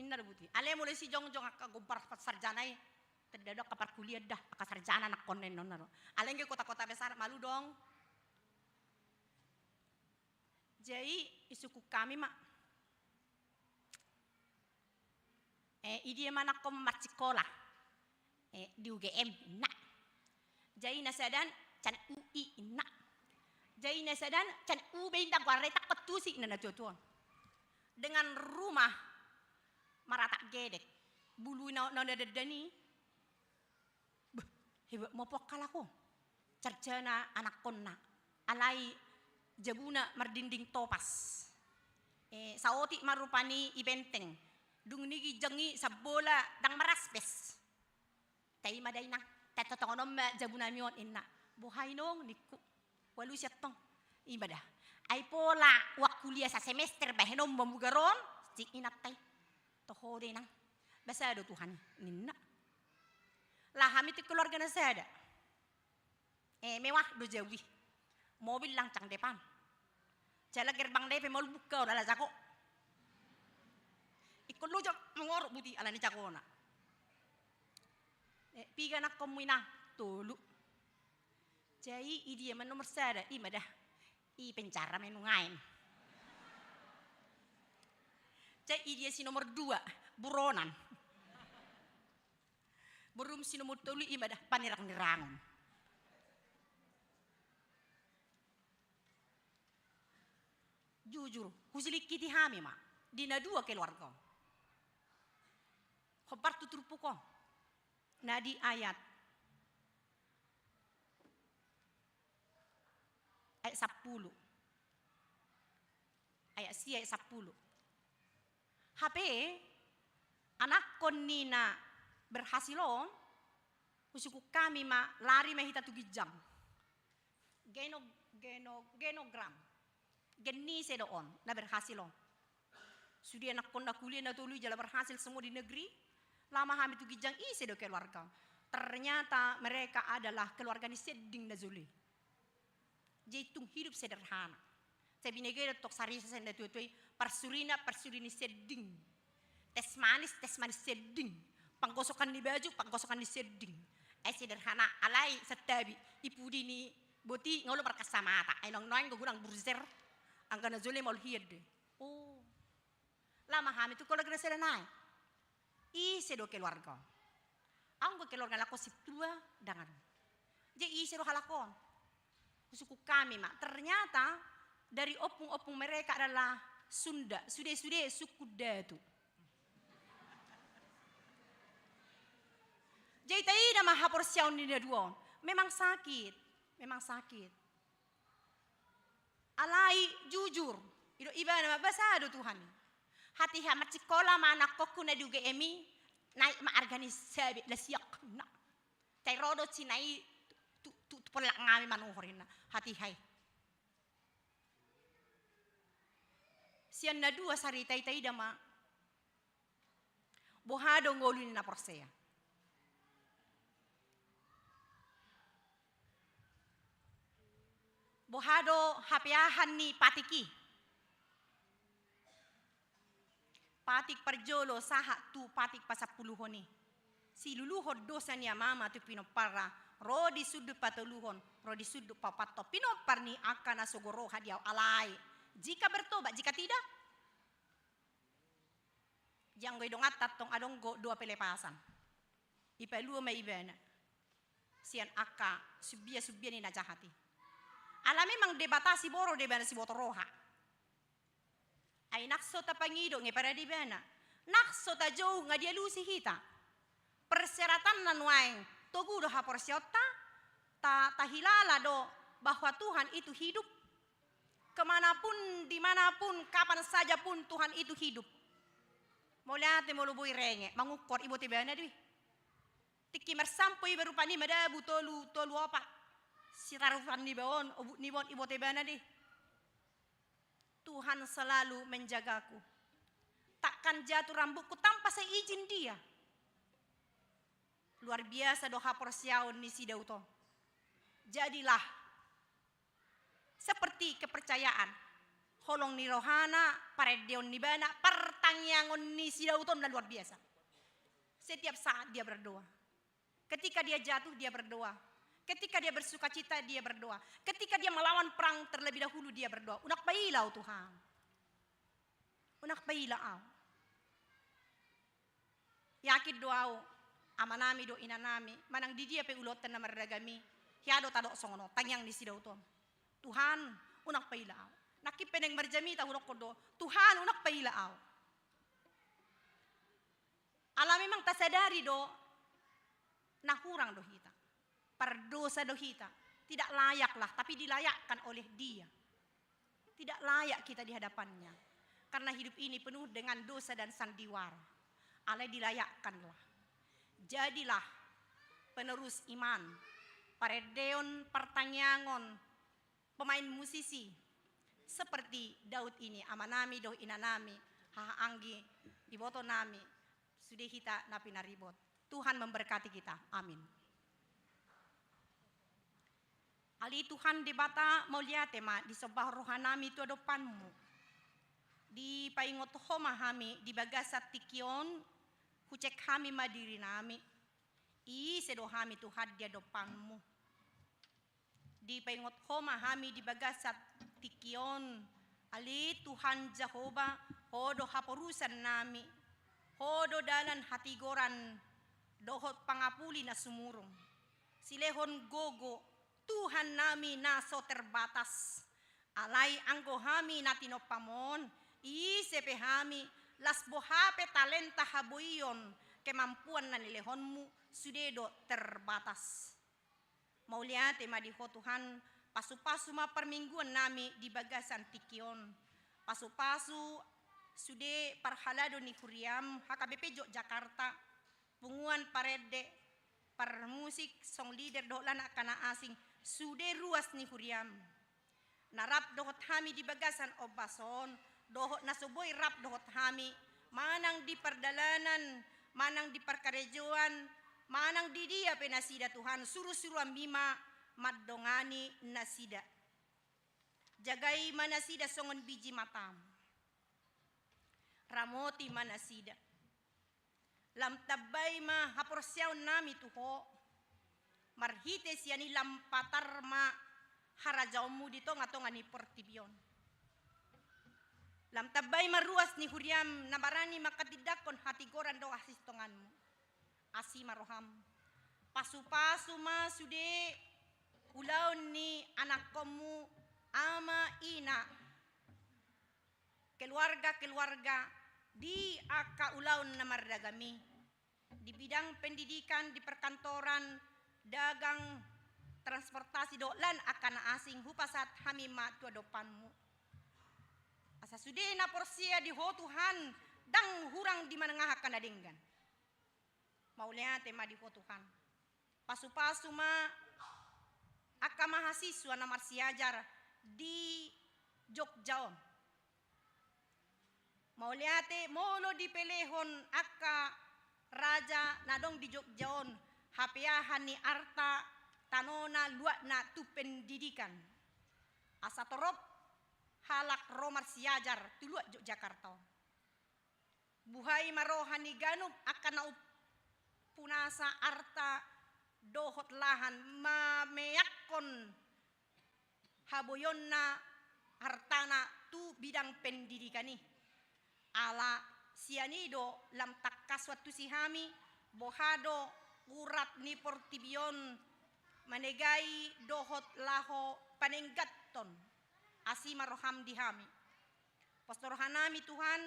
Speaker 4: Inna buti. Ale mulai si jongjong akka gobar sarjana e. Teda dok kapar kuliah dah akka sarjana nak konen nonaro. Ale nge kota-kota besar malu dong. Jadi isuku kami mak. Idi mana kom mat sekolah. Di UGM nak. Jadi nasadan can UI nak. Jadi nasadan can UB indak wareta ketusi nana tuan. Dengan rumah maratak gedek. Bulu na dadani. Hebat mau pokal aku. Cerjana anak konna. Alai jabuna mardinding topas. Saoti marupani ibenteng. Dung nigi jangi sabola dang maraspes. Tay maday na, tatotonom jabuna miyon inna. Buhay nong, niku, walu siya tong. Ibada. Ay pola, wak kuliah sa semester, bahenom mamugaron, sik inatay. Tohode nang. Basado Tuhan, ninna. Lahami ti keluarga na sada. Mewah do jawi. Mobil lang cang depan. Jala gerbang depe mau buka ala jako. Ikut lujak mengorok buti ala ni cakona. Piga nak komuina tolu. Jadi dia nomor sada, dah pencara menungain. Jadi dia si nomor 2, buronan. Berum si nomor 3 dah panirang-nirangon. Jujur, husilik kiti hami ma. Dina 2 keluarga. Kopar tuturpu ko. Nadi ayat 10. Ayat 10. HP anak konina berhasilon usuku kami ma lari mahita tugijang. Genogram. Geni sedoon na berhasilon. Sudah anak pon na kuliah na tului jala berhasil semua di negeri. Lama kami tugijang sedo keluarga. Ternyata mereka adalah keluarga ni seding na zuli. Jaitung hidup sederhana. Saya binegay tok sarisa senda tuoi persulini seding. Tes manis seding. Panggosokan di baju, panggosokan di seding. Sederhana alai setabi ipudi ni boti ngolo berkasamata. Ay nong gugurang burzer. Angga na zuli mal hiad. Oh. Lama kami tu keluarga sila nai. Sedo keluarga. Ang keluarga lako situa dangan. Jadi sedo halakon. Suku kami mak ternyata dari opung-opung mereka adalah Sunda, sudah suku Datu. Jadi tadi nama hapor siaun di dua, memang sakit. Alai jujur, itu ibadah bahasa Tuhan. Hati hamat sekolah mana kokku na juga emi naik ma organisasi la siak na. Tai rodot si naik tu polak ngami manuhorin na hati hai. Sian na 2 sari tai dama bohado ngoluni na persea. Bohado hapiahan ni patiki. Patik perjolo saha tu patik pasapuluhoni. Si luluhon dosa niya mama tu pinopara. Rodi sudut patuluhon, rodi sudut papato. Pinopar ni akan asogoro hadiaw alay. Jika bertobat, jika tidak, yang gue dongat tatong adonggo 2 pelepasan. Ipa luo may ibana. Sian aka subia ni najahati. Alam memang debatasi boro debana si botoroha. Ay nakso ta pangido nge para dibana. Nakso ta jauh nga dia lusi hita. Perseratan nanuaing togudo hapor siota ta hilala do bahwa Tuhan itu hidup. Kemanapun, dimanapun, kapan saja pun Tuhan itu hidup. Mau lihat mau lubui renge, mangukor ibu tibana di. Tiki mersampoi berupani madabu tolu apa? Si taruhan ni bawon, nibon ibu tibana di. Tuhan selalu menjagaku. Takkan jatuh rambutku tanpa seizin Dia. Luar biasa doa porsiaun ni si Dauto. Jadilah seperti kepercayaan. Holong ni rohana, paredeon ni bana, pertangyangon ni si Dauto na luar biasa. Setiap saat dia berdoa. Ketika dia jatuh dia berdoa. Ketika dia bersuka cita dia berdoa. Ketika dia melawan perang terlebih dahulu dia berdoa. Unak bailau Tuhan. Unak bailau. Yakin doau. Amanami do inanami. Manang di dia pe ulotan na maragami. Hiado tadok songono. Tangyang di si Dauto. Tuhan unak bailau. Nakipeneng marjami tahurok kodo. Tuhan unak bailau. Alam memang tasadari do. Nahurang do hita. Perdosa do hita. Tidak layaklah, tapi dilayakkan oleh Dia. Tidak layak kita di hadapannya. Karena hidup ini penuh dengan dosa dan sandiwara. Allah dilayakkanlah. Jadilah penerus iman. Paredeon pertanyangon. Pemain musisi. Seperti Daud ini. Amanami do inanami. Haanggi. Iboto nami. Sudah kita napi naribot. Tuhan memberkati kita. Amin. Ali Tuhan di bata mau lihat tema di sebuah rohanami itu adopanmu. Di paingot homa hami di bagasat tikion kucek hami madiri nami. I sedo hami tu hadia dopanmu. Di pengot homa hami di bagasat tikion. Ali Tuhan Jehovah, hodo haporusan nami. Hodo dalan hatigoran, dohot pangapuli na sumurong. Silehon gogo, Tuhan nami naso terbatas. Alay anggo hami natinopamon, isepe hami, las bohape talenta habuiyon, kemampuan na nilehonmu, sudedo terbatas. Mauliate madiho Tuhan, pasu-pasu ma permingguan nami di bagasan tikion. Pasu-pasu sude parhalado ni Huriam, HKBP Yogyakarta, punguan parede, par musik, song leader dohlan kana asing, sude ruas ni Huriam. Narap dohot hami di bagasan obason, dohot nasuboy rap dohot hami, manang di perdalanan, manang di perkarejoan, manang di dia penasida Tuhan, suruh-suruh ambima madongani nasida. Jagai manasida songon biji matam. Ramoti manasida. Lam tabay ma haporsyaw nami tuho. Marhite siyani lampatar ma harajaw mo dito nga to nga ni Portibion. Lam tabay maruas ni Huriam nabarani makatidakon hatigoran do asistongan mo. Asi maroham. Pasu-pasu ma sude ulaw ni anak komu ama ina. Keluarga-keluarga di aka ulaw na mardagami. Di bidang pendidikan, di perkantoran, dagang, transportasi dolan akan asing hupasat hami matu adopanmu. Asa sude na porsia di ho Tuhan dang hurang di manengah akan adenggan. Maulia tema di ho Tuhan. Pasu-pasu ma aka mahasiswa na marsiajar di Jogjaon. Mauliate molo di pelehon aka raja nadong di Jogjaon hapiahan ni arta tanona luak na tu pendidikan. Asa torop halak romar siajar tuluak Yogyakarta. Buhay marohan ni ganub akan na punasa arta dohot lahan mameyakon haboyon na hartana tu bidang pendidikan ni. Ala sianido lam takkas waktu si hami bohado urat ni Portibion manegai dohot laho panenggaton asi maroham di hami. Pastorhanami Tuhan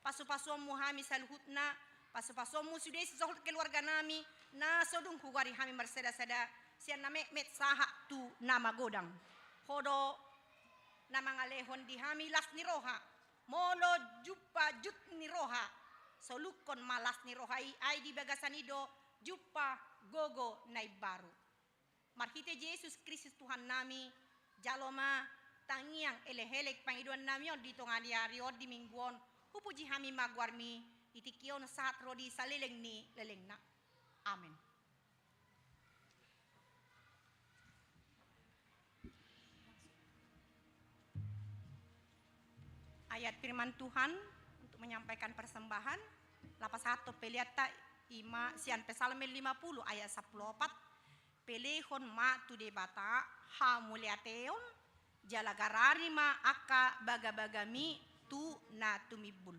Speaker 4: pasu-pasuamu hami saluhutna pasu-pasuamu sudah sohol keluarga nami na sodung hugari hami marseda-seda sian na met saha tu nama godang hodo nama ngalehon di hami las ni roha molo jupa jut ni roha solukon malas ni roha ai di bagasanido jupa gogo nai baru. Marhite Yesus Kristus Tuhan nami jaloma tangiang elehelek pangiduan nami on dito nga diari or di mingguon hupuji hami magwarmi itikion saat rodi salileng ni leleng na. Amen. Ayat firman Tuhan untuk menyampaikan persembahan lapas 1 peliata ima sian pesalme 50 ayat 14 pelehon ma tu debata ha muliateon jalagarari ma aka baga-bagami tu na tumibul.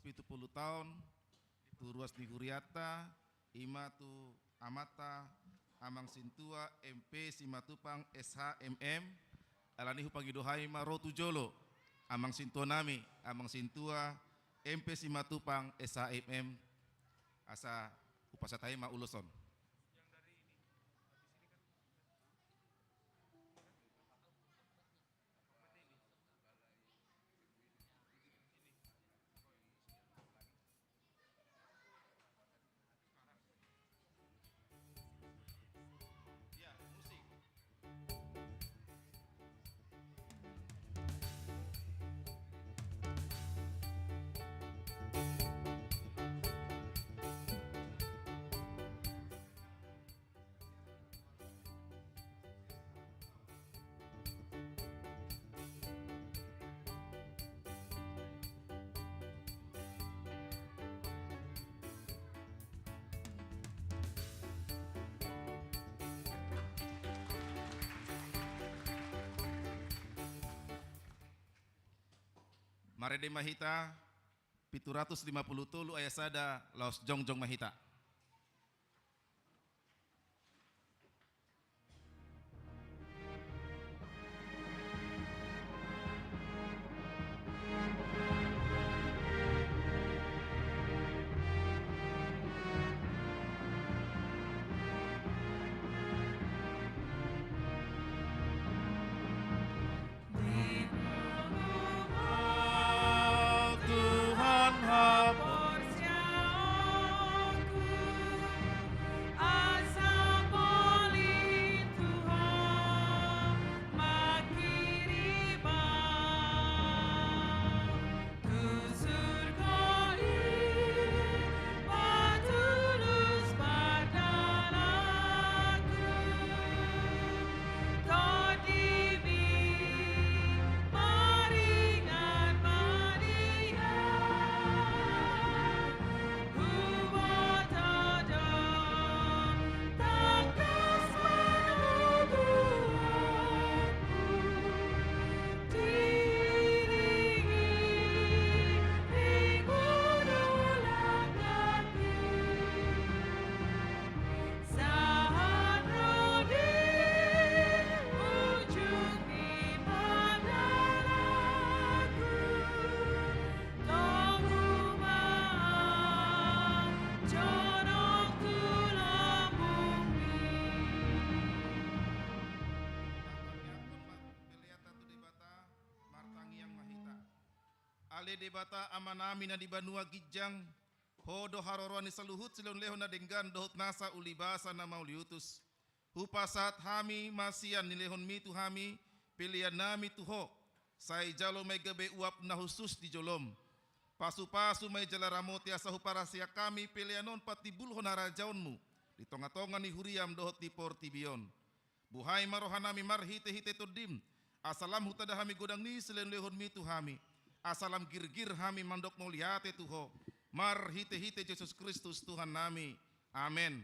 Speaker 7: Pitupuluh tahun tu ruas di Huriata, ima tu amata, amang sintua, MP Simatupang SHMM, alani hupangidohai marotu jolo, amang sintonami, amang sintua, MP Simatupang SHMM, asa upasatai ma uloson. Marede Mahita, 750 tolu ayasada laos jongjong Mahita.
Speaker 2: Tuhan hapusnya
Speaker 7: Ale debata amanami na di banua gijang. Hodo haroroani saluhut silon leho na denggan dohot nasa ulibasa na mauliutus. Hupasat hami masian nilehon mi tu hami pilihan nami tuho. Sai jalo may gabe uap na husus di jolom. Pasu-pasu may jalaramoti asa huparasia kami pilihanon patibulhon harajaonmu. Di tonga-tonga ni huriam dohot di portibion. Buhay marohanami marhite-hite tudim. Asalam hutada hami godang ni silen lehon mi tu hami. Asalam gir-gir hami mandok moliate tuho. Mar hite-hite Yesus Kristus Tuhan nami. Amin.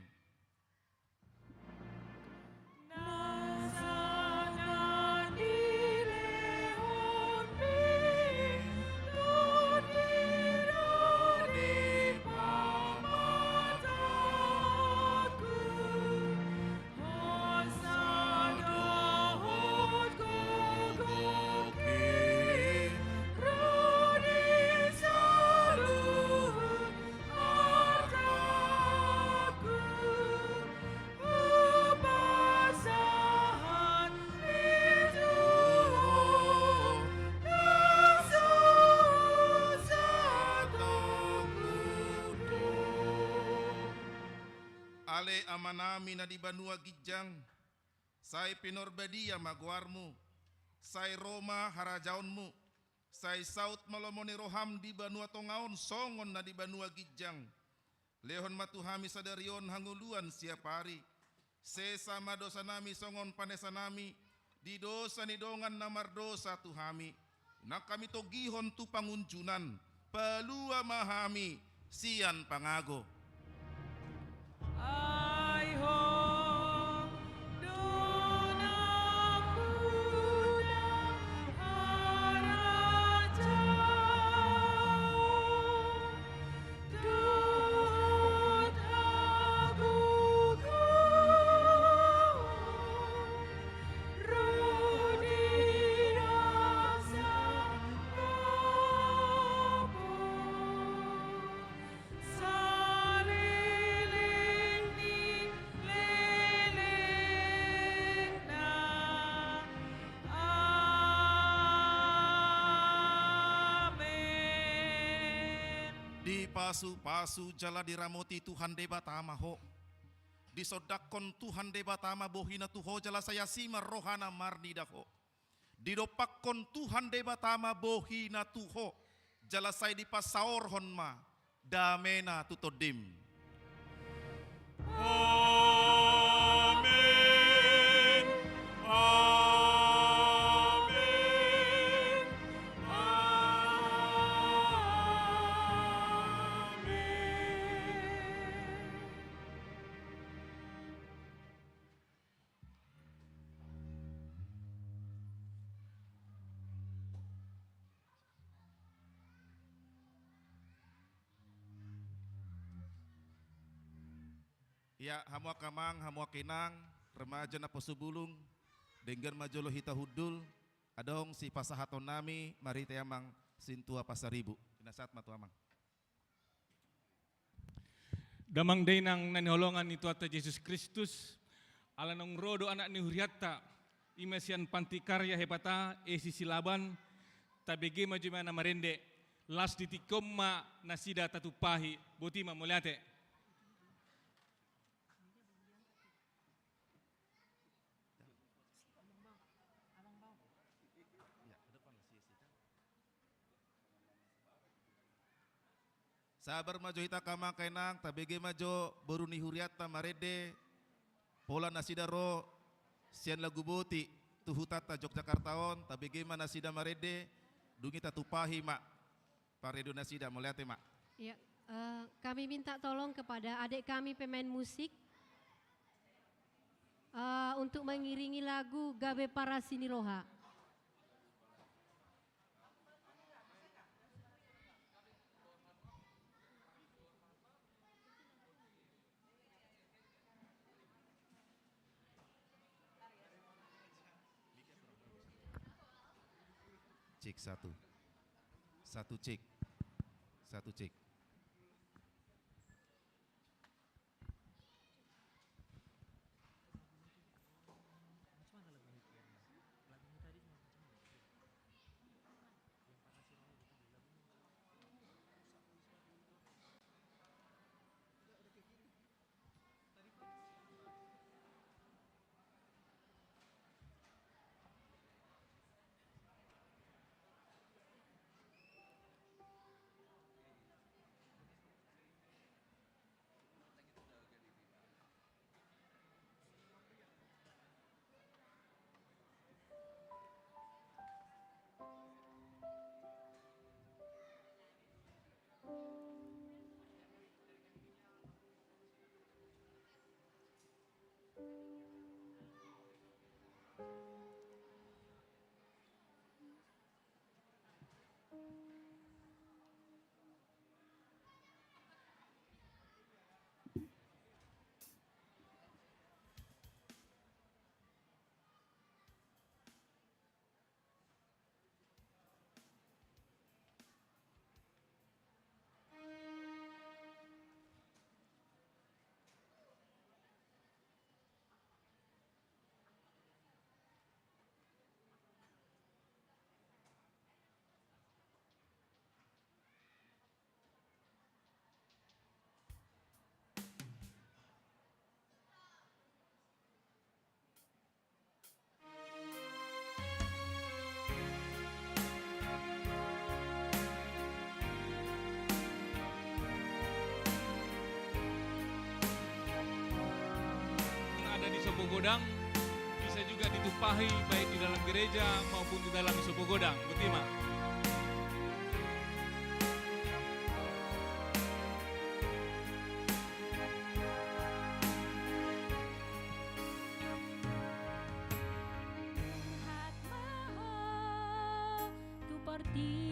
Speaker 7: Ale amanami na di banua gijang, say pinorbadia maguarmu, say Roma harajaonmu, say saut malomoni roham di banua tongaon songon na di banua gijang, lehon matuhami sadarion hanguluan siapari, sesama dosa nami songon panesa nami, di dosa ni dongan namar dosa tuhami, na kami togihon tu pangunjunan, palua mahami, sian pangago.
Speaker 2: Ai ho dona puna haraja dut aguku rudi rasa lobo
Speaker 7: Pasu-pasu jala diramoti Tuhan debatama ho. Disodakon Tuhan debatama bohina tuho jala saya sima rohana marnida ho. Didopakkon Tuhan debatama bohina tuho jala saya dipasaor honma damena tutodim. Amin. Amin. Ya, hamua kamang, hamua kinang, remaja na posubulung, dengan majolo hita hudul, adong si pasahaton nami, marita yamang sintua pasaribu. Inasat matu amang.
Speaker 3: Damang day nang naniholongan ni Tuata Yesus Kristus, ala nang rodo anak ni huriata, imesian pantikarya hepata, esi silaban, tabege majumana marende, las ditikomma nasida tatupahi, botima muliate.
Speaker 7: Sabar majo hita kama kainang, tabege majo boruni huriata marede, pola nasida ro, sian lagu boti, tuhutata Yogyakartaon, tabege mana nasida marede, dungi tatupahi mak, paredo nasida melihat mak.
Speaker 1: Ya, kami minta tolong kepada adik kami pemain musik untuk mengiringi lagu Gabe Para Siniroha.
Speaker 7: Cek satu, cek, satu cek.
Speaker 3: karena di Sopo Godang bisa juga ditumpahi baik di dalam gereja maupun di dalam Sopo Godang. Butima.
Speaker 2: Tu partí